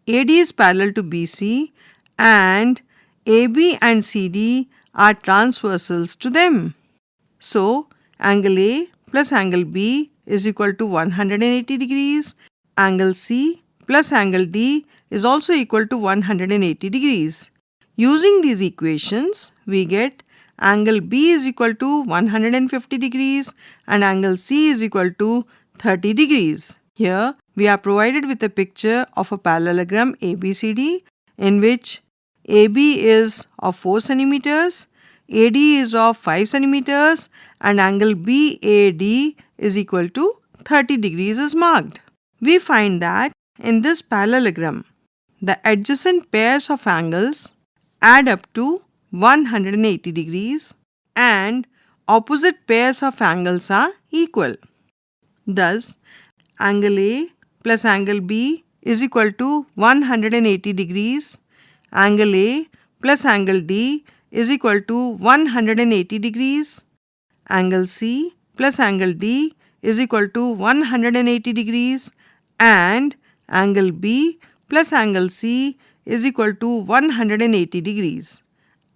AD is parallel to BC and AB and CD are transversals to them. So, angle A plus angle B is equal to 180 degrees. Angle C plus angle D is also equal to 180 degrees. Using these equations, we get angle B is equal to 150 degrees and angle C is equal to 30 degrees. Here, we are provided with a picture of a parallelogram ABCD in which AB is of 4 centimeters, AD is of 5 centimeters and angle BAD is equal to 30 degrees is marked. We find that in this parallelogram, the adjacent pairs of angles add up to 180 degrees and opposite pairs of angles are equal. Thus, angle A plus angle B is equal to 180 degrees. Angle A plus angle D is equal to 180 degrees. Angle C plus angle D is equal to 180 degrees and angle B plus angle C is equal to 180 degrees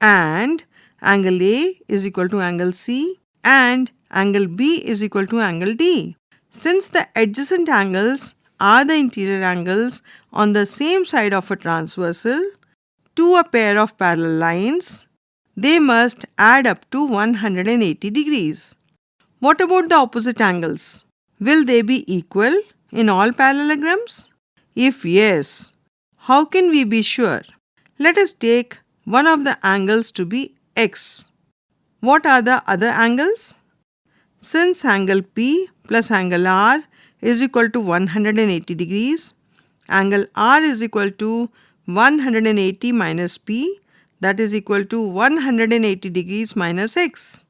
and angle A is equal to angle C and angle B is equal to angle D. Since the adjacent angles are the interior angles on the same side of a transversal to a pair of parallel lines, they must add up to 180 degrees. What about the opposite angles? Will they be equal in all parallelograms? If yes, how can we be sure? Let us take one of the angles to be x. What are the other angles? Since angle P plus angle R is equal to 180 degrees, angle R is equal to 180 minus P, that is equal to 180 degrees minus x.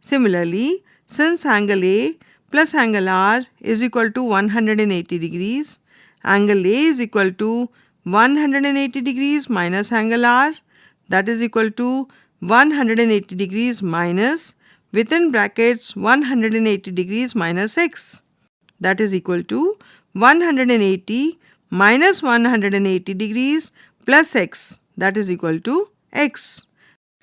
Similarly, since angle A plus angle R is equal to 180 degrees, angle A is equal to 180 degrees minus angle R, that is equal to 180 degrees minus within brackets 180 degrees minus x, that is equal to 180 minus 180 degrees plus x, that is equal to x.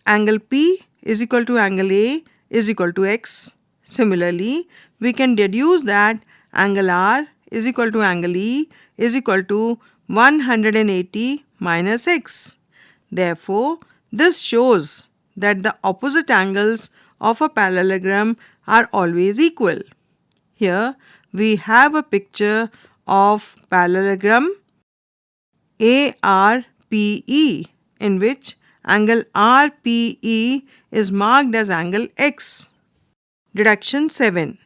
Angle P is equal to angle A is equal to x. Similarly, we can deduce that angle R is equal to angle E is equal to 180 minus x. Therefore, this shows that the opposite angles of a parallelogram are always equal. Here we have a picture of parallelogram ARPE, in which angle RPE is marked as angle X. Deduction 7.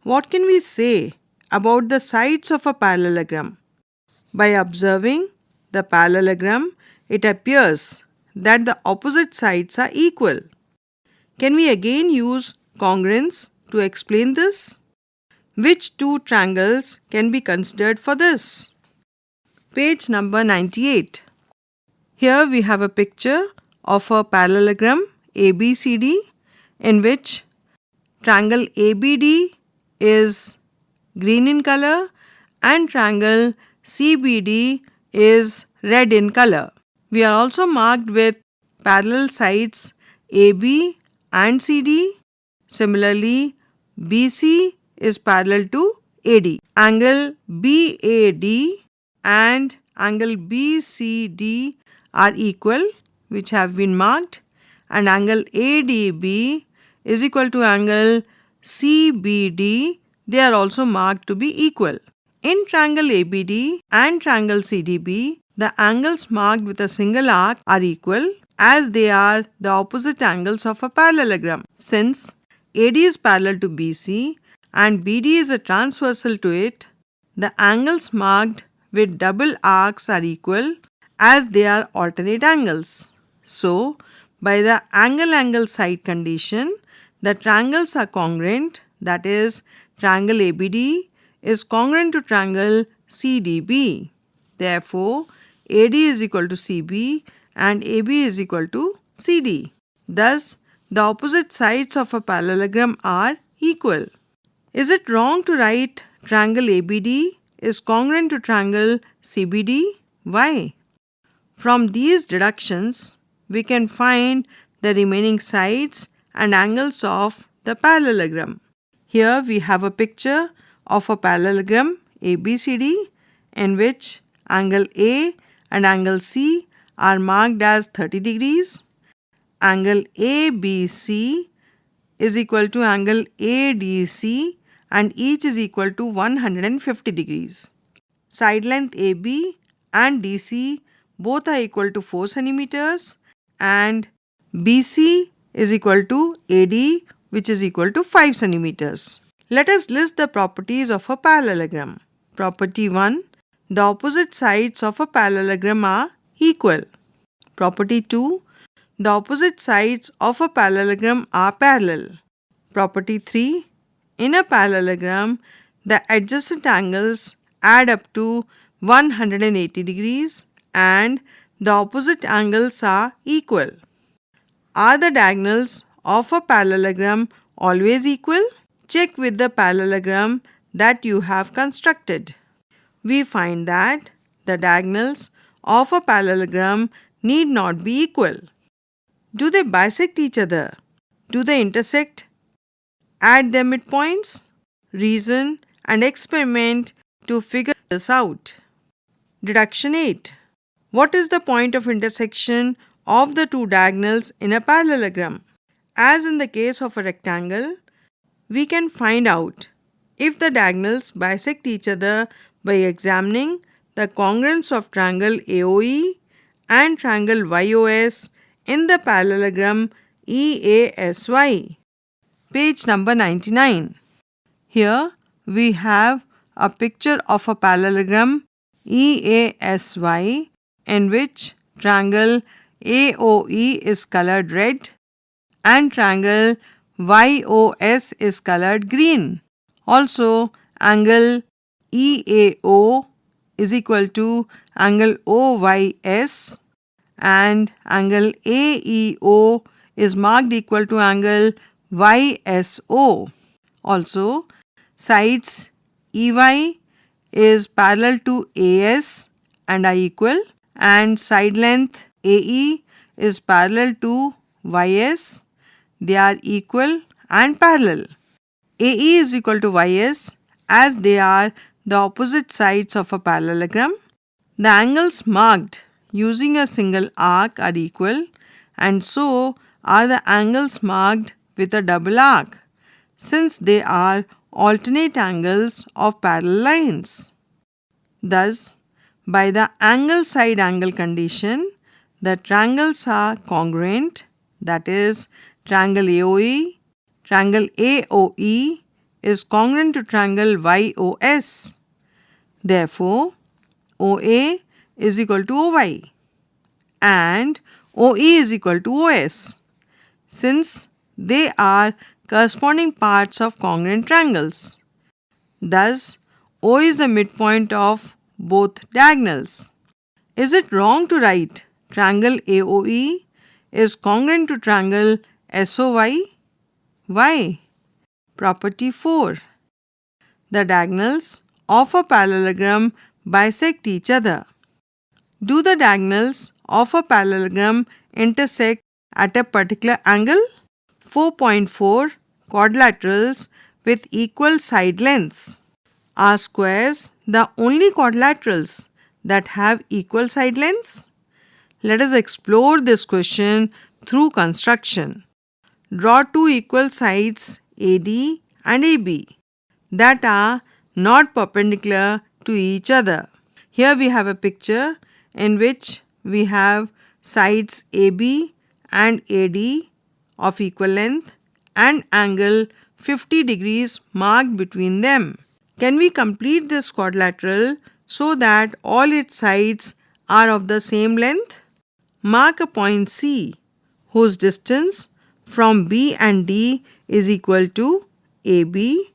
What can we say about the sides of a parallelogram? By observing the parallelogram, it appears that the opposite sides are equal. Can we again use congruence to explain this? Which two triangles can be considered for this? Page number 98. Here we have a picture of a parallelogram ABCD, in which triangle ABD is green in color and triangle CBD is red in color. We are also marked with parallel sides AB and CD. Similarly, BC is parallel to AD. Angle BAD and angle BCD are equal, which have been marked, and angle ADB is equal to angle CBD. They are also marked to be equal. In triangle ABD and triangle CDB, the angles marked with a single arc are equal, as they are the opposite angles of a parallelogram. Since AD is parallel to BC and BD is a transversal to it, the angles marked with double arcs are equal, as they are alternate angles. So, by the angle-angle side condition, the triangles are congruent, that is, triangle ABD is congruent to triangle CDB. Therefore, AD is equal to CB and AB is equal to CD. Thus, the opposite sides of a parallelogram are equal. Is it wrong to write triangle ABD is congruent to triangle CBD? Why? From these deductions, we can find the remaining sides and angles of the parallelogram. Here we have a picture of a parallelogram ABCD, in which angle A and angle C are marked as 30 degrees. Angle ABC is equal to angle ADC and each is equal to 150 degrees. Side length AB and DC both are equal to 4 centimeters and BC is equal to AD, which is equal to 5 centimeters. Let us list the properties of a parallelogram. Property 1. The opposite sides of a parallelogram are equal. Property 2. The opposite sides of a parallelogram are parallel. Property 3. In a parallelogram, the adjacent angles add up to 180 degrees and the opposite angles are equal. Are the diagonals of a parallelogram always equal? Check with the parallelogram that you have constructed. We find that the diagonals of a parallelogram need not be equal. Do they bisect each other? Do they intersect at their midpoints? Reason and experiment to figure this out. Deduction 8. What is the point of intersection of the two diagonals in a parallelogram? As in the case of a rectangle, we can find out if the diagonals bisect each other by examining the congruence of triangle AOE and triangle YOS in the parallelogram EASY. Page number 99. Here we have a picture of a parallelogram EASY in which triangle AOE is colored red and triangle YOS is colored green. Also, angle EAO is equal to angle OYS and angle AEO is marked equal to angle YSO. Also, sides EY is parallel to AS and are equal, and side length AE is parallel to YS. They are equal and parallel. AE is equal to YS as they are the opposite sides of a parallelogram. The angles marked using a single arc are equal, and so are the angles marked with a double arc, since they are alternate angles of parallel lines. Thus, by the angle side angle condition, the triangles are congruent, that is, triangle AOE is congruent to triangle YOS. Therefore, OA is equal to OY and OE is equal to OS, since they are corresponding parts of congruent triangles. Thus, O is the midpoint of both diagonals. Is it wrong to write triangle AOE is congruent to triangle SOY? Why? Property 4. The diagonals of a parallelogram bisect each other. Do the diagonals of a parallelogram intersect at a particular angle? 4.4 Quadrilaterals with equal side lengths. Are squares the only quadrilaterals that have equal side lengths? Let us explore this question through construction. Draw two equal sides AD and AB that are not perpendicular to each other. Here we have a picture in which we have sides AB and AD of equal length and angle 50 degrees marked between them. Can we complete this quadrilateral so that all its sides are of the same length? Mark a point C whose distance from B and D is equal to AB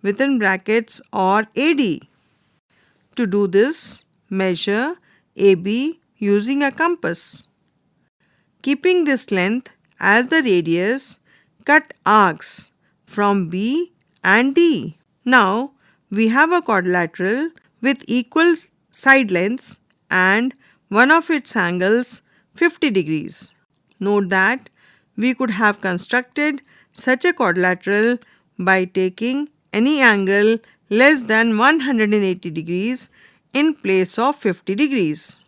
within brackets or AD. To do this, measure AB using a compass. Keeping this length as the radius, cut arcs from B and D. Now, we have a quadrilateral with equal side lengths and one of its angles 50 degrees. Note that we could have constructed such a quadrilateral by taking any angle less than 180 degrees in place of 50 degrees.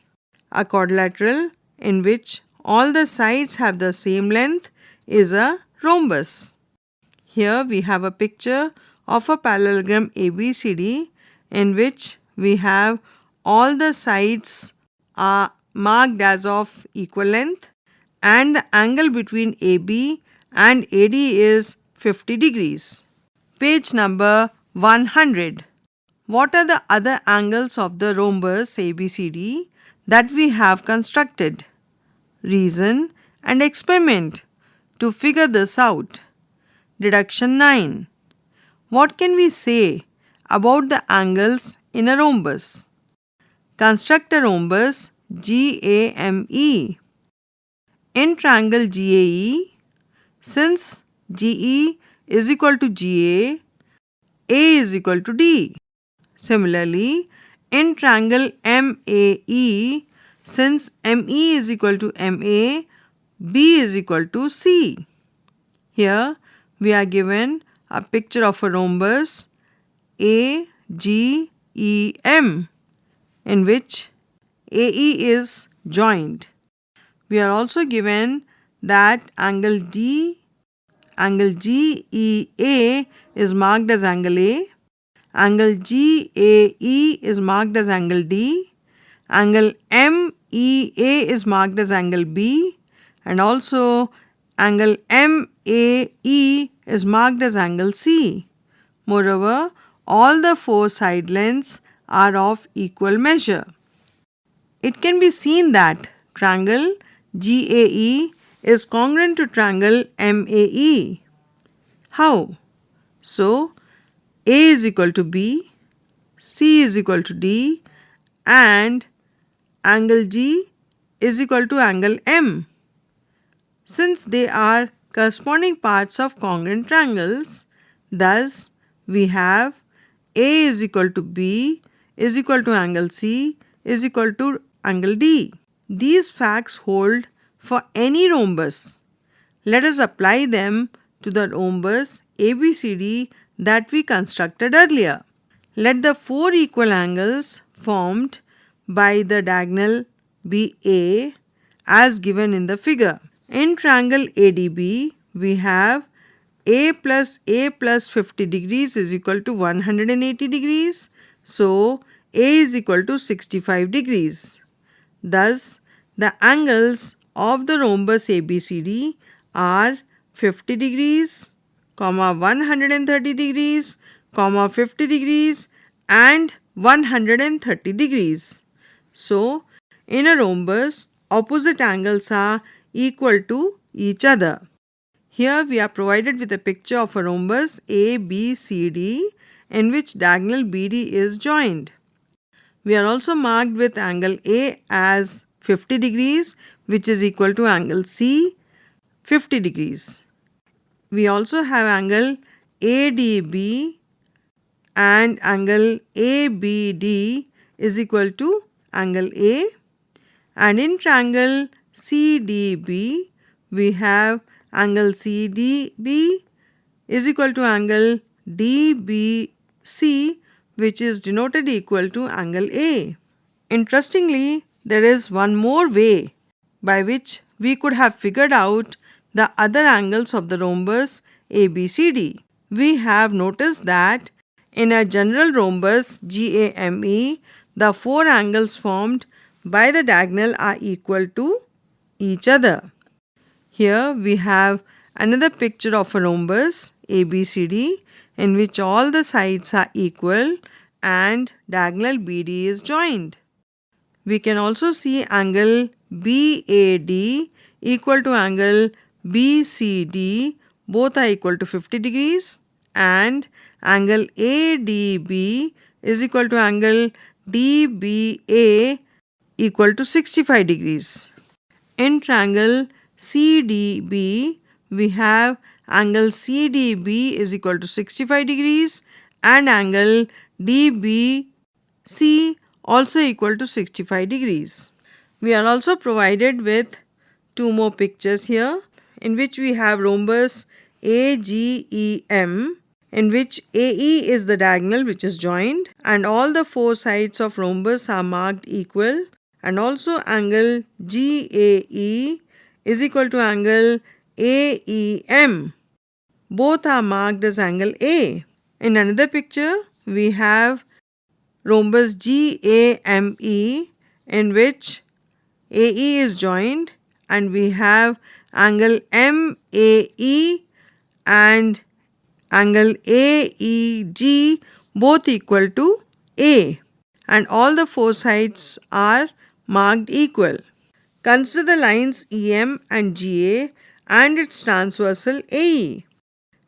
A quadrilateral in which all the sides have the same length is a rhombus. Here we have a picture of a parallelogram ABCD in which we have all the sides are marked as of equal length and the angle between AB and AD is 50 degrees. Page number 100. What are the other angles of the rhombus ABCD that we have constructed? Reason and experiment to figure this out. Deduction 9. What can we say about the angles in a rhombus? Construct a rhombus GAME. In triangle GAE, since GE is equal to GA, A is equal to D. Similarly, in triangle MAE, since ME is equal to MA, B is equal to C. Here we are given a picture of a rhombus AGEM in which AE is joined. We are also given that angle GEA is marked as angle A, angle GAE is marked as angle D, angle MEA is marked as angle B, and also angle MAE is marked as angle C. Moreover, all the four side lengths are of equal measure. It can be seen that triangle GAE is congruent to triangle MAE. How? So, A is equal to B, C is equal to D, and angle G is equal to angle M. Since they are corresponding parts of congruent triangles, thus we have A is equal to B is equal to angle C is equal to angle D. These facts hold for any rhombus. Let us apply them to the rhombus ABCD that we constructed earlier. Let the four equal angles formed by the diagonal be A as given in the figure. In triangle ADB, we have A plus 50 degrees is equal to 180 degrees. So, A is equal to 65 degrees. Thus, the angles of the rhombus ABCD are 50 degrees, 130 degrees, 50 degrees and 130 degrees. So, in a rhombus, opposite angles are equal to each other. Here we are provided with a picture of a rhombus ABCD in which diagonal BD is joined. We are also marked with angle A as 50 degrees, which is equal to angle C 50 degrees. We also have angle ADB and angle ABD is equal to angle A, and in triangle CDB we have angle CDB is equal to angle DBC, which is denoted equal to angle A. Interestingly, there is one more way by which we could have figured out the other angles of the rhombus ABCD. We have noticed that in a general rhombus GAME, the four angles formed by the diagonal are equal to each other. Here we have another picture of a rhombus ABCD in which all the sides are equal and diagonal BD is joined. We can also see angle BAD equal to angle BCD, both are equal to 50 degrees, and angle ADB is equal to angle DBA equal to 65 degrees. In triangle CDB, we have angle CDB is equal to 65 degrees and angle DBC also equal to 65 degrees. We are also provided with two more pictures here in which we have rhombus AGEM, in which AE is the diagonal which is joined and all the four sides of rhombus are marked equal, and also angle GAE is equal to angle AEM. Both are marked as angle A. In another picture, we have rhombus GAME in which AE is joined and we have angle MAE and angle AEG both equal to A, and all the four sides are marked equal. Consider the lines EM and GA and its transversal AE.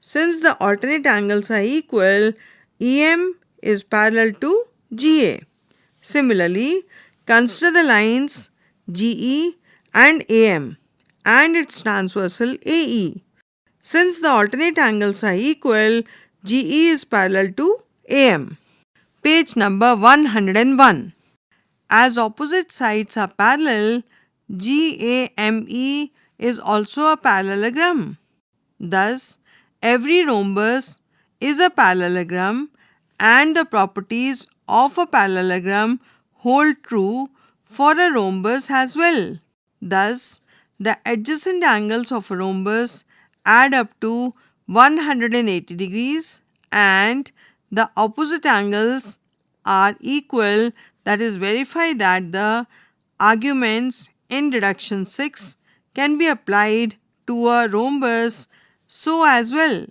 Since the alternate angles are equal, EM is parallel to GA. Similarly, consider the lines GE and AM and its transversal AE. Since the alternate angles are equal, GE is parallel to AM. Page number 101. As opposite sides are parallel, GAME is also a parallelogram. Thus, every rhombus is a parallelogram and the properties of a parallelogram hold true for a rhombus as well. Thus, the adjacent angles of a rhombus add up to 180 degrees and the opposite angles are equal. That is, verify that the arguments in deduction 6 can be applied to a rhombus so as well.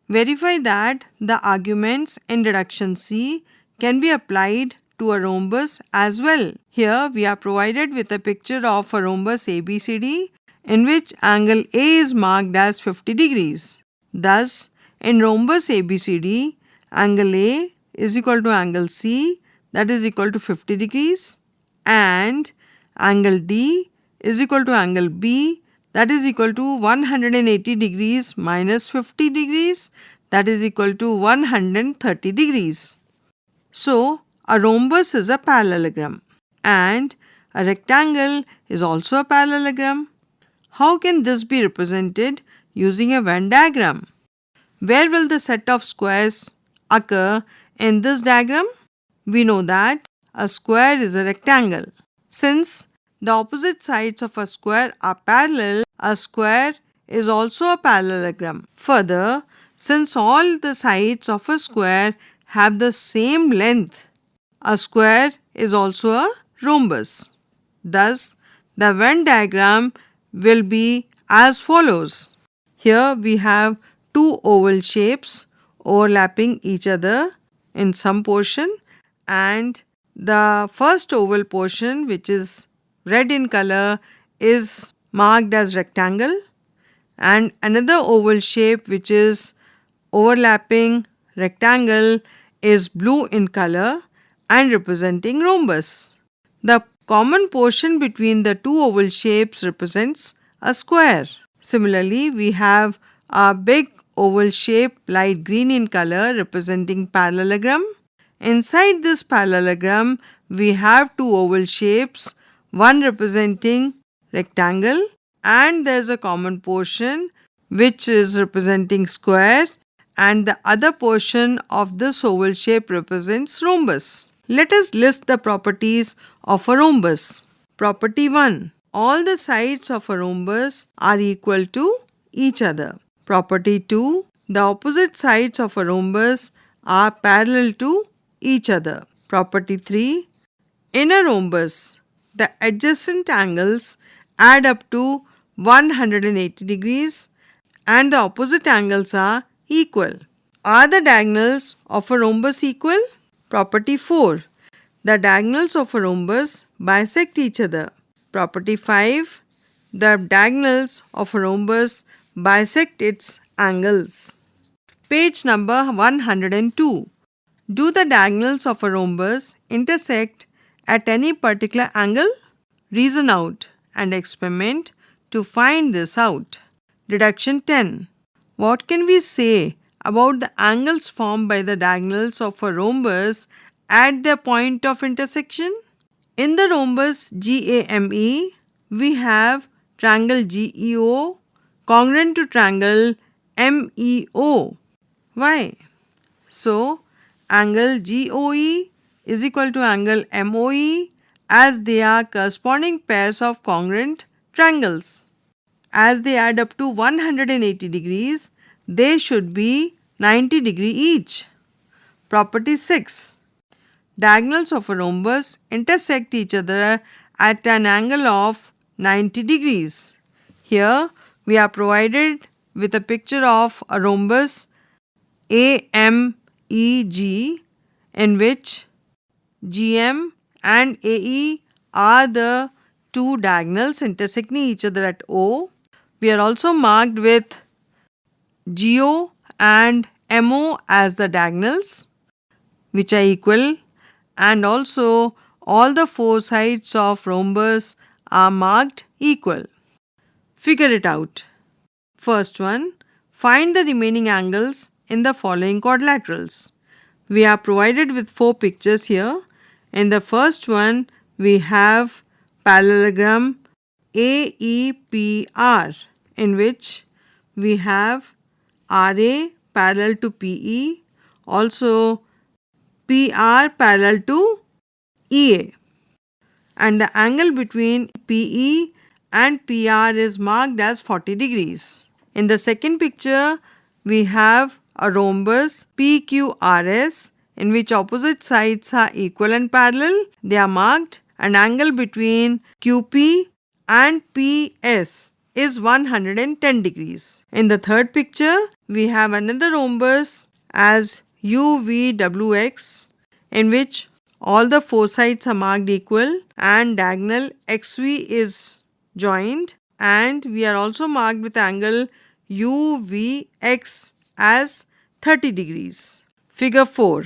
Verify that the arguments in deduction C can be applied to a rhombus as well. Here we are provided with a picture of a rhombus ABCD in which angle A is marked as 50 degrees. Thus, in rhombus ABCD, angle A is equal to angle C, that is equal to 50 degrees, and angle D is equal to angle B, that is equal to 180 degrees minus 50 degrees, that is equal to 130 degrees. So, a rhombus is a parallelogram and a rectangle is also a parallelogram. How can this be represented using a Venn diagram? Where will the set of squares occur in this diagram? We know that a square is a rectangle. Since the opposite sides of a square are parallel, a square is also a parallelogram. Further, since all the sides of a square have the same length, a square is also a rhombus. Thus, the Venn diagram will be as follows. Here we have two oval shapes overlapping each other in some portion, and the first oval portion, which is red in color, is marked as rectangle, and another oval shape which is overlapping rectangle is blue in color and representing rhombus. The common portion between the two oval shapes represents a square. Similarly, we have a big oval shape light green in color representing parallelogram. Inside this parallelogram, we have two oval shapes, one representing rectangle, and there is a common portion which is representing square, and the other portion of this oval shape represents rhombus. Let us list the properties of a rhombus. Property 1. All the sides of a rhombus are equal to each other. Property 2. The opposite sides of a rhombus are parallel to each other. Property 3. In a rhombus, the adjacent angles add up to 180 degrees and the opposite angles are equal. Are the diagonals of a rhombus equal? Property 4. The diagonals of a rhombus bisect each other. Property 5. The diagonals of a rhombus bisect its angles. Page number 102. Do the diagonals of a rhombus intersect at any particular angle? Reason out and experiment to find this out. Deduction 10. What can we say about the angles formed by the diagonals of a rhombus at their point of intersection? In the rhombus GAME, we have triangle GEO congruent to triangle MEO. Why? So, angle GOE is equal to angle MOE as they are corresponding pairs of congruent triangles. As they add up to 180 degrees, they should be 90 degree each. Property 6. Diagonals of a rhombus intersect each other at an angle of 90 degrees. Here we are provided with a picture of a rhombus AMEG in which GM and AE are the two diagonals intersecting each other at O. We are also marked with GO and MO as the diagonals which are equal, and also all the four sides of rhombus are marked equal. Figure it out. First one, find the remaining angles in the following quadrilaterals. We are provided with four pictures here. In the first one, we have parallelogram AEPR in which we have RA parallel to PE, also PR parallel to EA, and the angle between PE and PR is marked as 40 degrees. In the second picture, we have a rhombus PQRS in which opposite sides are equal and parallel. They are marked. An angle between QP and PS is 110 degrees. In the third picture, we have another rhombus as UVWX in which all the four sides are marked equal and diagonal XV is joined, and we are also marked with angle UVX as 30 degrees. Figure 4.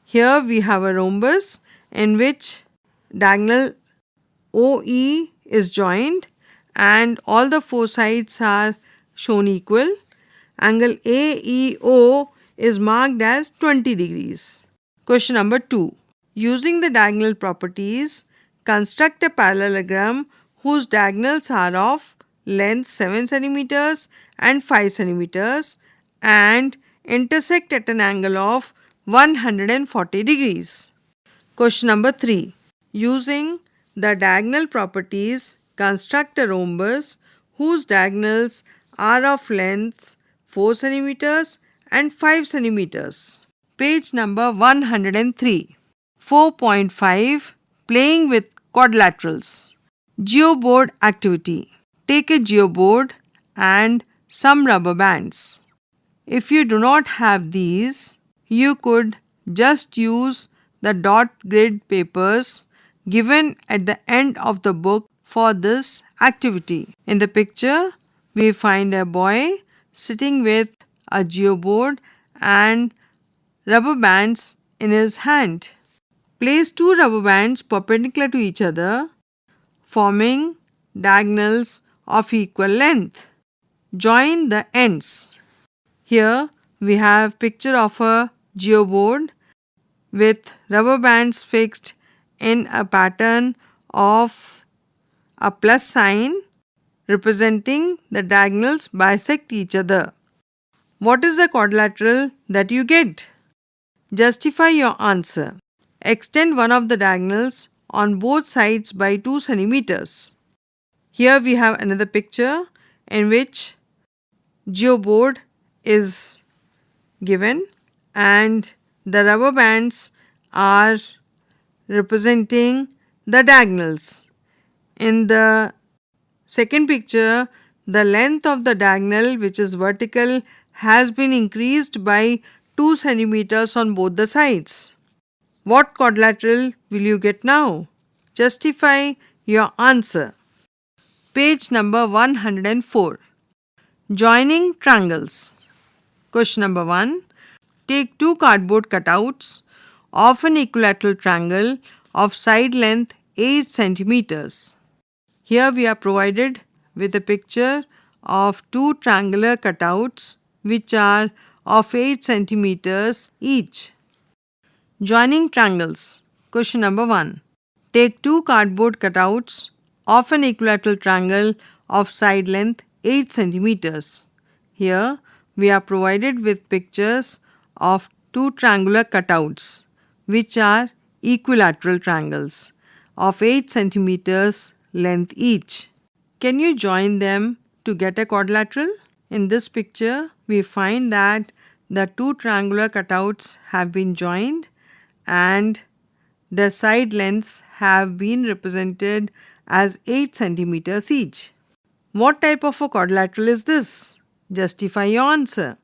Here we have a rhombus in which diagonal OE is joined and all the four sides are shown equal. Angle AEO is marked as 20 degrees. Question number 2. Using the diagonal properties, construct a parallelogram whose diagonals are of length 7 cm and 5 cm and intersect at an angle of 140 degrees. Question number 3. Using the diagonal properties, construct a rhombus whose diagonals are of lengths 4 cm and 5 cm. Page number 103. 4.5. Playing with quadrilaterals. Geoboard activity. Take a geoboard and some rubber bands. If you do not have these, you could just use the dot grid papers given at the end of the book for this activity. In the picture, we find a boy sitting with a geoboard and rubber bands in his hand. Place two rubber bands perpendicular to each other, forming diagonals of equal length. Join the ends. Here we have picture of a geoboard with rubber bands fixed in a pattern of a plus sign representing the diagonals bisect each other. What is the quadrilateral that you get? Justify your answer. Extend one of the diagonals on both sides by 2 cm. Here we have another picture in which geoboard is given and the rubber bands are representing the diagonals. In the second picture, the length of the diagonal, which is vertical, has been increased by 2 cm on both the sides. What quadrilateral will you get now? Justify your answer. Page number 104. Joining triangles. Question number 1. Take two cardboard cutouts of an equilateral triangle of side length 8 cm. Here we are provided with a picture of two triangular cutouts which are of 8 cm each. Joining triangles. Question number 1. Take two cardboard cutouts of an equilateral triangle of side length 8 cm. Here we are provided with pictures of two triangular cutouts which are equilateral triangles of 8 cm length each. Can you join them to get a quadrilateral? In this picture, we find that the two triangular cutouts have been joined and the side lengths have been represented as 8 cm each. What type of a quadrilateral is this? Justify your answer.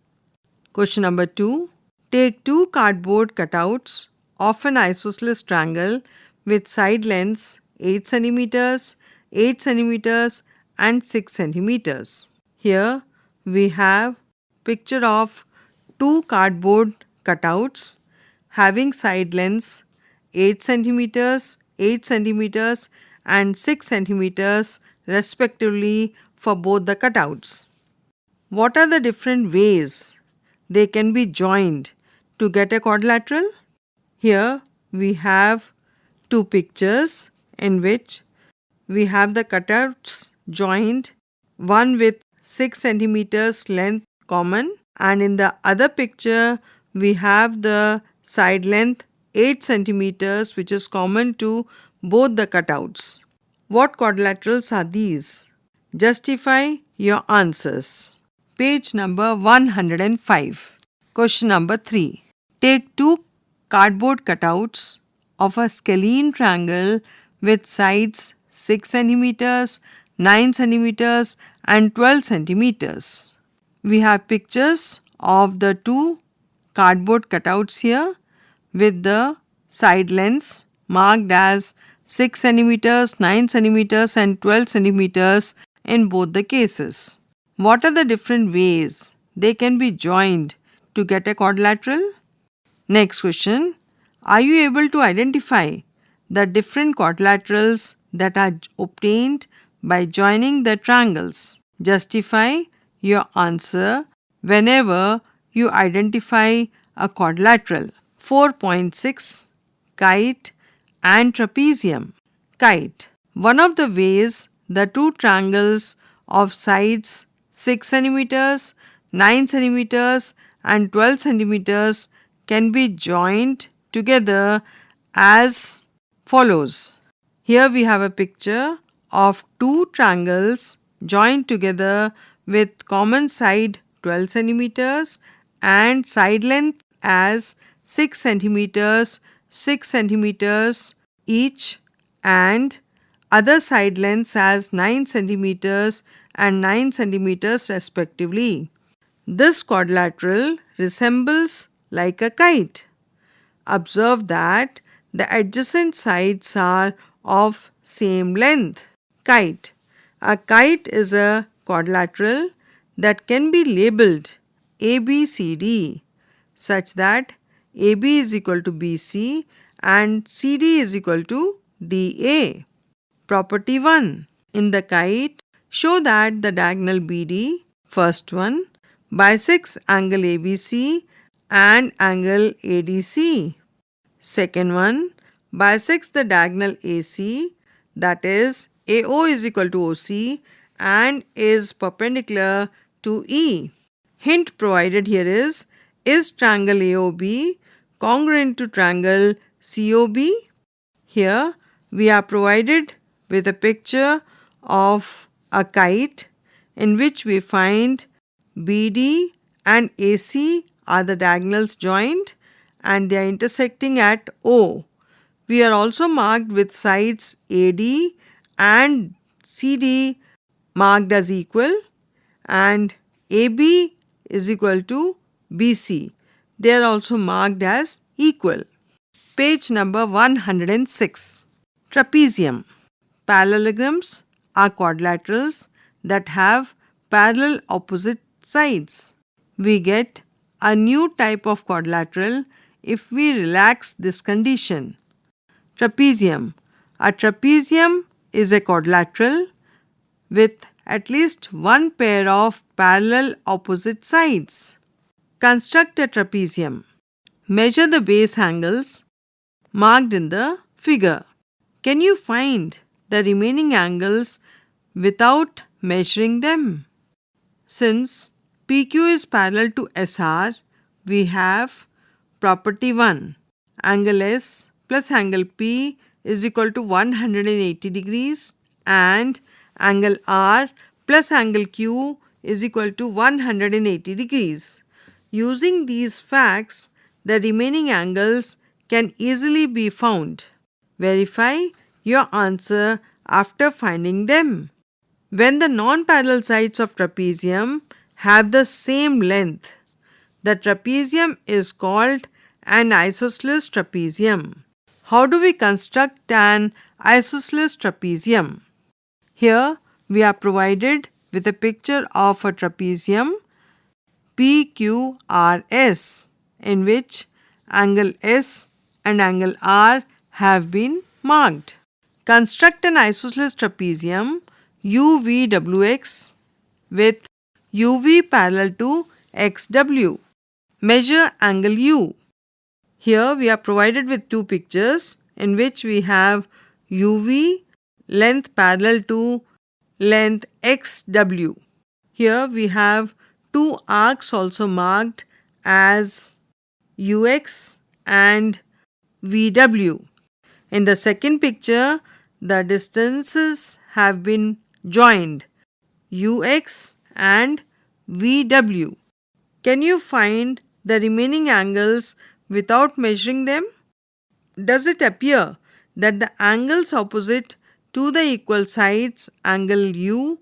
Question number 2. Take two cardboard cutouts of an isosceles triangle with side lengths 8 cm, 8 cm and 6 cm. Here we have picture of two cardboard cutouts having side lengths 8 cm, 8 cm and 6 cm respectively for both the cutouts. What are the different ways they can be joined to get a quadrilateral? Here we have two pictures in which we have the cutouts joined, one with 6 cm length common, and in the other picture we have the side length 8 cm which is common to both the cutouts. What quadrilaterals are these? Justify your answers. Page number 105. Question number 3. Take two cardboard cutouts of a scalene triangle with sides 6 cm, 9 cm and 12 cm. We have pictures of the two cardboard cutouts here with the side lengths marked as 6 cm, 9 cm and 12 cm in both the cases. What are the different ways they can be joined to get a quadrilateral? Next question. Are you able to identify the different quadrilaterals that are obtained by joining the triangles? Justify your answer whenever you identify a quadrilateral. 4.6 Kite and trapezium. Kite. One of the ways the two triangles of sides 6 cm, 9 cm and 12 cm can be joined together as follows. Here we have a picture of two triangles joined together with common side 12 cm and side length as 6 cm, 6 cm each, and other side lengths as 9 cm and 9 cm respectively. This quadrilateral resembles like a kite. Observe that the adjacent sides are of same length. Kite. A kite is a quadrilateral that can be labeled ABCD such that AB is equal to BC and CD is equal to DA. Property 1. In the kite, show that the diagonal BD, first one, bisects angle ABC and angle ADC. Second one, bisects the diagonal AC, that is AO is equal to OC and is perpendicular to E. Hint provided here is triangle AOB congruent to triangle COB? Here we are provided with a picture of a kite in which we find BD and AC are the diagonals joined and they are intersecting at O. We are also marked with sides AD and CD marked as equal and AB is equal to BC. They are also marked as equal. Page number 106. Trapezium. Parallelograms are quadrilaterals that have parallel opposite sides. We get a new type of quadrilateral if we relax this condition. Trapezium. A trapezium is a quadrilateral with at least one pair of parallel opposite sides. Construct a trapezium. Measure the base angles marked in the figure. Can you find the remaining angles without measuring them? Since PQ is parallel to SR, we have property 1. Angle S plus angle P is equal to 180 degrees and angle R plus angle Q is equal to 180 degrees. Using these facts, the remaining angles can easily be found. Verify your answer after finding them. When the non-parallel sides of trapezium have the same length, the trapezium is called an isosceles trapezium. How do we construct an isosceles trapezium? Here we are provided with a picture of a trapezium PQRS in which angle S and angle R have been marked. Construct an isosceles trapezium UVWX with UV parallel to XW. Measure angle U. Here we are provided with two pictures in which we have UV length parallel to length XW. Here we have two arcs also marked as UX and VW. In the second picture, the distances have been joined UX and VW. Can you find the remaining angles without measuring them? Does it appear that the angles opposite to the equal sides, angle U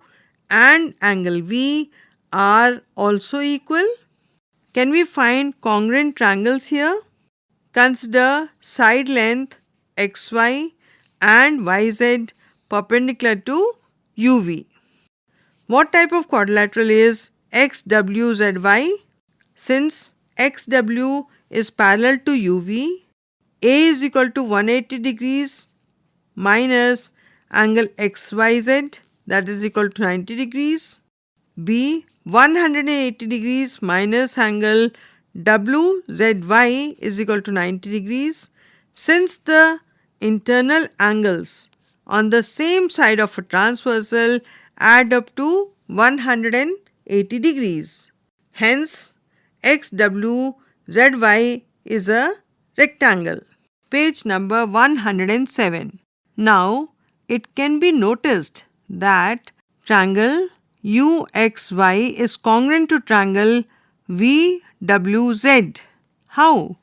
and angle V, are also equal? Can we find congruent triangles here? Consider side length XY and YZ perpendicular to UV. What type of quadrilateral is XWZY? Since XW is parallel to UV, A is equal to 180 degrees minus angle XYZ, that is equal to 90 degrees. B 180 degrees minus angle WZY is equal to 90 degrees. Since the internal angles on the same side of a transversal add up to 180 degrees. Hence, XWZY is a rectangle. Page number 107. Now, it can be noticed that triangle UXY is congruent to triangle VWZ. How?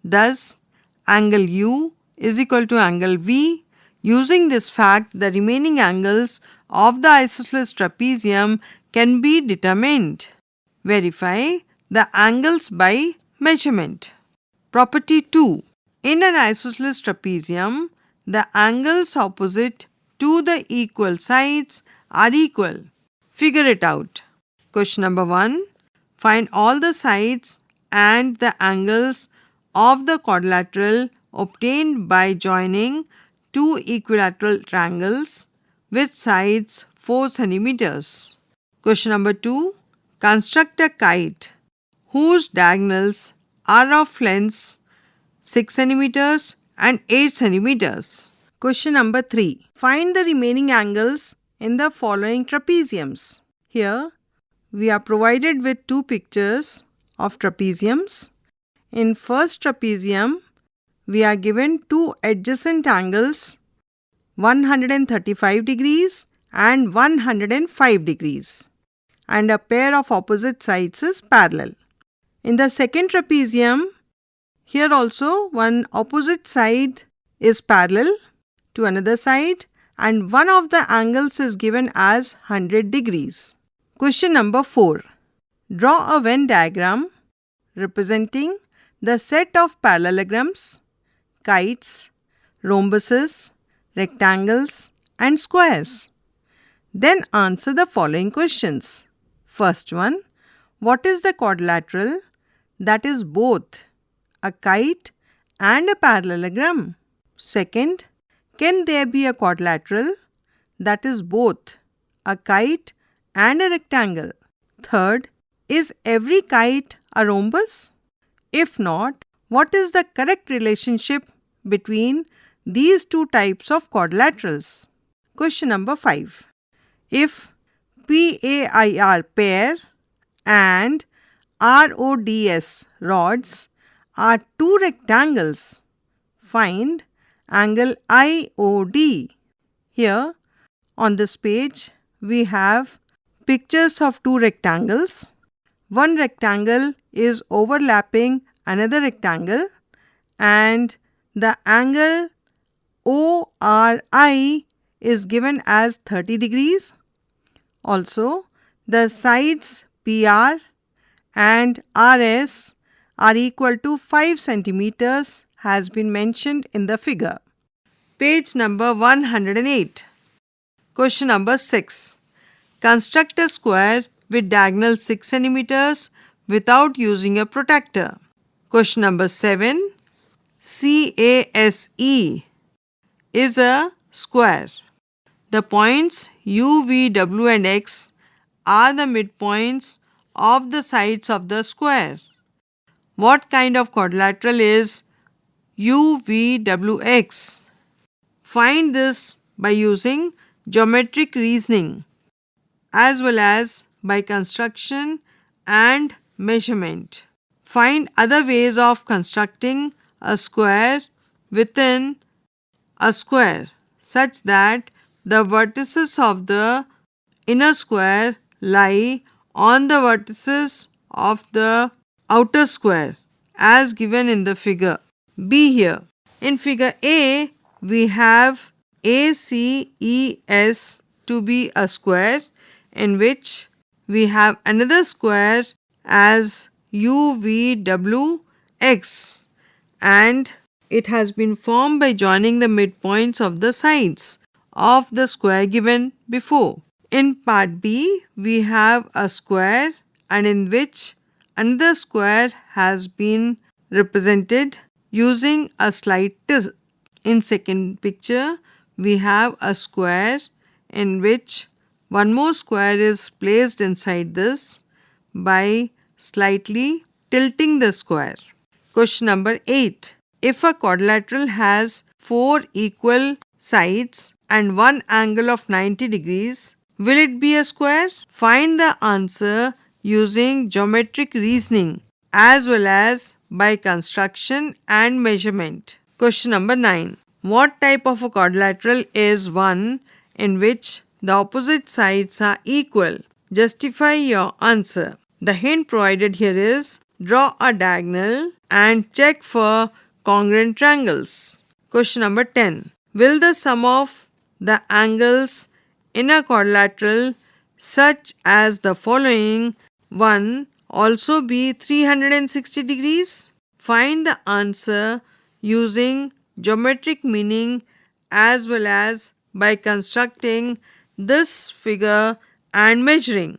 Thus, angle U is equal to angle V. Using this fact, the remaining angles of the isosceles trapezium can be determined. Verify the angles by measurement. Property 2. In an isosceles trapezium, the angles opposite to the equal sides are equal. Figure it out. Question number 1. Find all the sides and the angles of the quadrilateral obtained by joining two equilateral triangles with sides 4 cm. Question number 2. Construct a kite whose diagonals are of lengths 6 cm and 8 cm. Question number 3. Find the remaining angles in the following trapeziums. Here, we are provided with two pictures of trapeziums. In first trapezium, we are given two adjacent angles 135 degrees and 105 degrees, and a pair of opposite sides is parallel. In the second trapezium, here also one opposite side is parallel to another side and one of the angles is given as 100 degrees. Question number 4. Draw a Venn diagram representing the set of parallelograms, kites, rhombuses, rectangles and squares. Then answer the following questions. First one, what is the quadrilateral that is both a kite and a parallelogram? Second, can there be a quadrilateral that is both a kite and a rectangle? Third, is every kite a rhombus? If not, what is the correct relationship between these two types of quadrilaterals? Question number 5. If PAIR pair and RODS rods are two rectangles, find angle IOD. Here on this page we have pictures of two rectangles. One rectangle is overlapping another rectangle and the angle ORI is given as 30 degrees. Also, the sides PR and RS are equal to 5 centimeters has been mentioned in the figure. Page number 108. Question number 6. Construct a square with diagonal 6 centimeters without using a protractor. Question number 7. CASE is a square. The points U, V, W and X are the midpoints of the sides of the square. What kind of quadrilateral is UVWX? Find this by using geometric reasoning as well as by construction and measurement. Find other ways of constructing a square within a square such that the vertices of the inner square lie on the vertices of the outer square as given in the figure B here. In figure A, we have ACES to be a square in which we have another square as UVWX and it has been formed by joining the midpoints of the sides of the square given before. In part B, we have a square and in which another square has been represented using a slight twist. In second picture, we have a square in which One more square is placed inside this by slightly tilting the square. Question number 8. If a quadrilateral has 4 equal sides and one angle of 90 degrees, will it be a square? Find the answer using geometric reasoning as well as by construction and measurement. Question number 9. What type of a quadrilateral is one in which the opposite sides are equal? Justify your answer. The hint provided here is draw a diagonal and check for congruent triangles. Question number 10. Will the sum of the angles in a quadrilateral such as the following one also be 360 degrees? Find the answer using geometric meaning as well as by constructing this figure and measuring.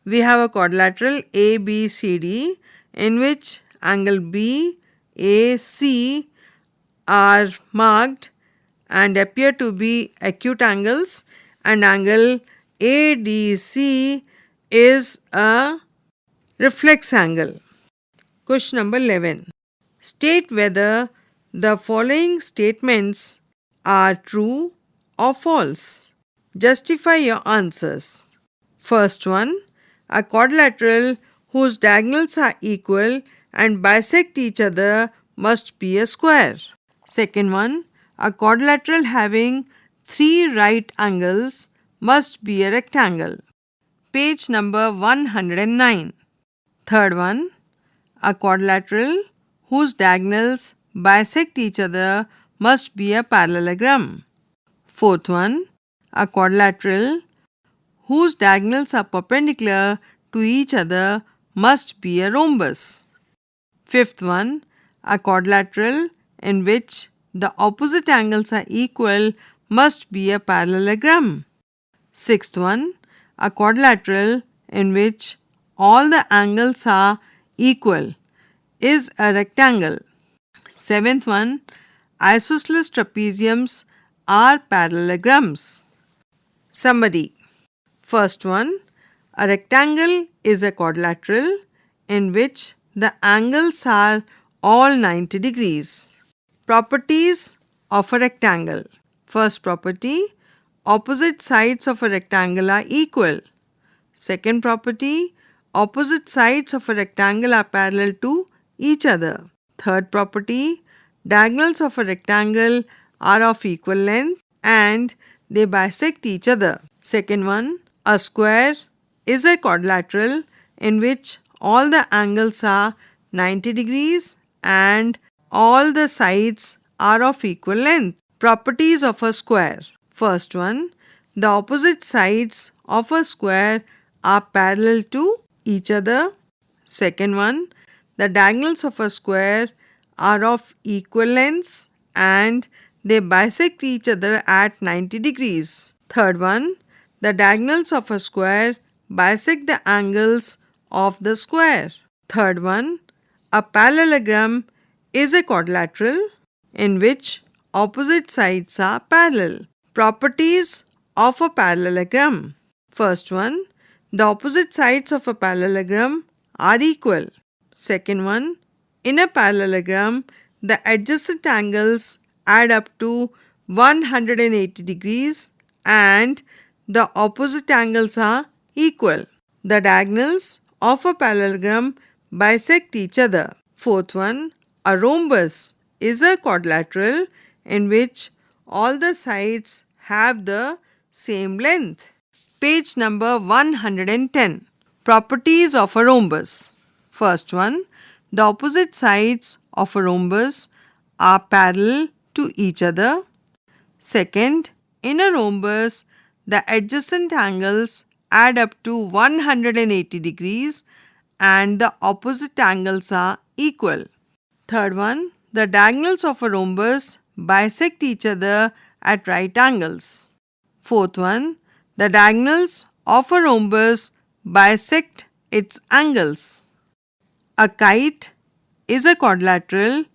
We have a quadrilateral ABCD in which angle B, A, C are marked and appear to be acute angles, and angle ADC is a reflex angle. Question number 11. State whether the following statements are true or false. Justify your answers. First one, a quadrilateral whose diagonals are equal and bisect each other must be a square. Second one, a quadrilateral having 3 right angles must be a rectangle. Page number 109. Third one, a quadrilateral whose diagonals bisect each other must be a parallelogram. Fourth one, a quadrilateral whose diagonals are perpendicular to each other must be a rhombus. Fifth one, a quadrilateral in which the opposite angles are equal must be a parallelogram. Sixth one, a quadrilateral in which all the angles are equal is a rectangle. Seventh one, isosceles trapeziums are parallelograms. Summary. First one, a rectangle is a quadrilateral in which the angles are all 90 degrees. Properties of a rectangle. First property, opposite sides of a rectangle are equal. Second property, opposite sides of a rectangle are parallel to each other. Third property, diagonals of a rectangle are of equal length and they bisect each other. Second one, a square is a quadrilateral in which all the angles are 90 degrees and all the sides are of equal length. Properties of a square. First one, the opposite sides of a square are parallel to each other. Second one, the diagonals of a square are of equal lengths and they bisect each other at 90 degrees. Third one, the diagonals of a square bisect the angles of the square. Third one, a parallelogram is a quadrilateral in which opposite sides are parallel. Properties of a parallelogram. First one, the opposite sides of a parallelogram are equal. Second one, in a parallelogram, the adjacent angles add up to 180 degrees and the opposite angles are equal. The diagonals of a parallelogram bisect each other. Fourth one, a rhombus is a quadrilateral in which all the sides have the same length. Page number 110. Properties of a rhombus. First one, the opposite sides of a rhombus are parallel to each other. Second, in a rhombus, the adjacent angles add up to 180 degrees and the opposite angles are equal. Third one, the diagonals of a rhombus bisect each other at right angles. Fourth one, the diagonals of a rhombus bisect its angles. A kite is a quadrilateral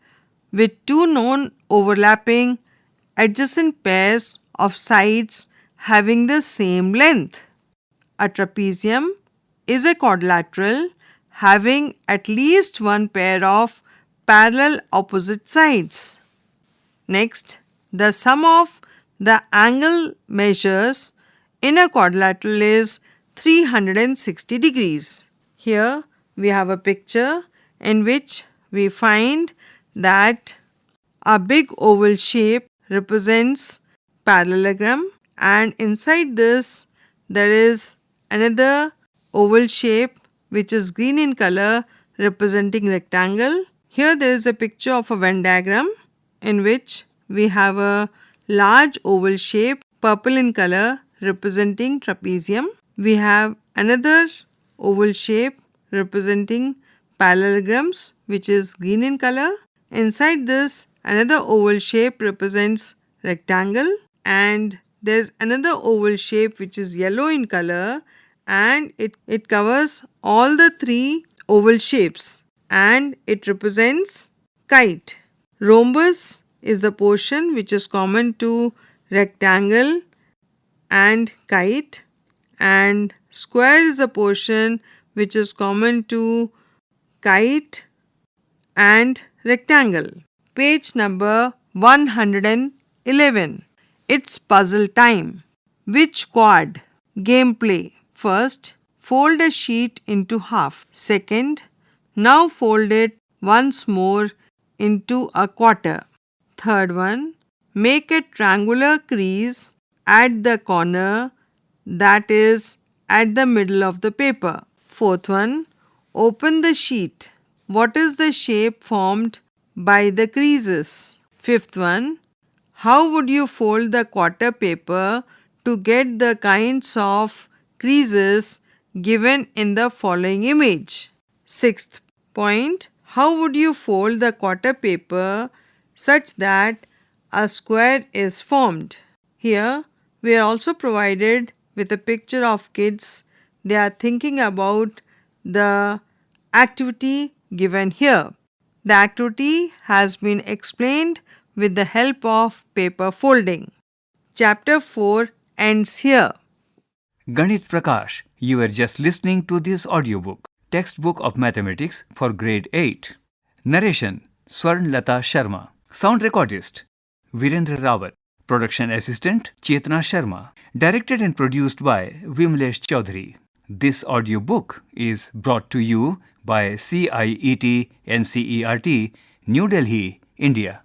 with two known overlapping adjacent pairs of sides having the same length. A trapezium is a quadrilateral having at least one pair of parallel opposite sides. Next, the sum of the angle measures in a quadrilateral is 360 degrees. Here we have a picture in which we find that a big oval shape represents parallelogram, and inside this there is another oval shape which is green in color representing rectangle. Here there is a picture of a Venn diagram in which we have a large oval shape purple in color representing trapezium. We have another oval shape representing parallelograms which is green in color. Inside this another oval shape represents rectangle, and there's another oval shape which is yellow in color, and it covers all the three oval shapes and it represents kite. Rhombus is the portion which is common to rectangle and kite, and square is a portion which is common to kite and rectangle. Page number 111. It's puzzle time. Which quad? Gameplay. First, fold a sheet into half. Second, now fold it once more into a quarter. Third one, make a triangular crease at the corner, that is at the middle of the paper. Fourth one, open the sheet. What is the shape formed by the creases? Fifth one, how would you fold the quarter paper to get the kinds of creases given in the following image? Sixth point, how would you fold the quarter paper such that a square is formed? Here we are also provided with a picture of kids. They are thinking about the activity given here. The activity has been explained with the help of paper folding. Chapter 4 ends here. Ganit Prakash, you were just listening to this audiobook, textbook of mathematics for grade 8. Narration, Swarn Lata Sharma. Sound recordist, Virendra Rawat. Production assistant, Chetna Sharma. Directed and produced by Vimlesh Chaudhary. This audiobook is brought to you by CIET NCERT, New Delhi, India.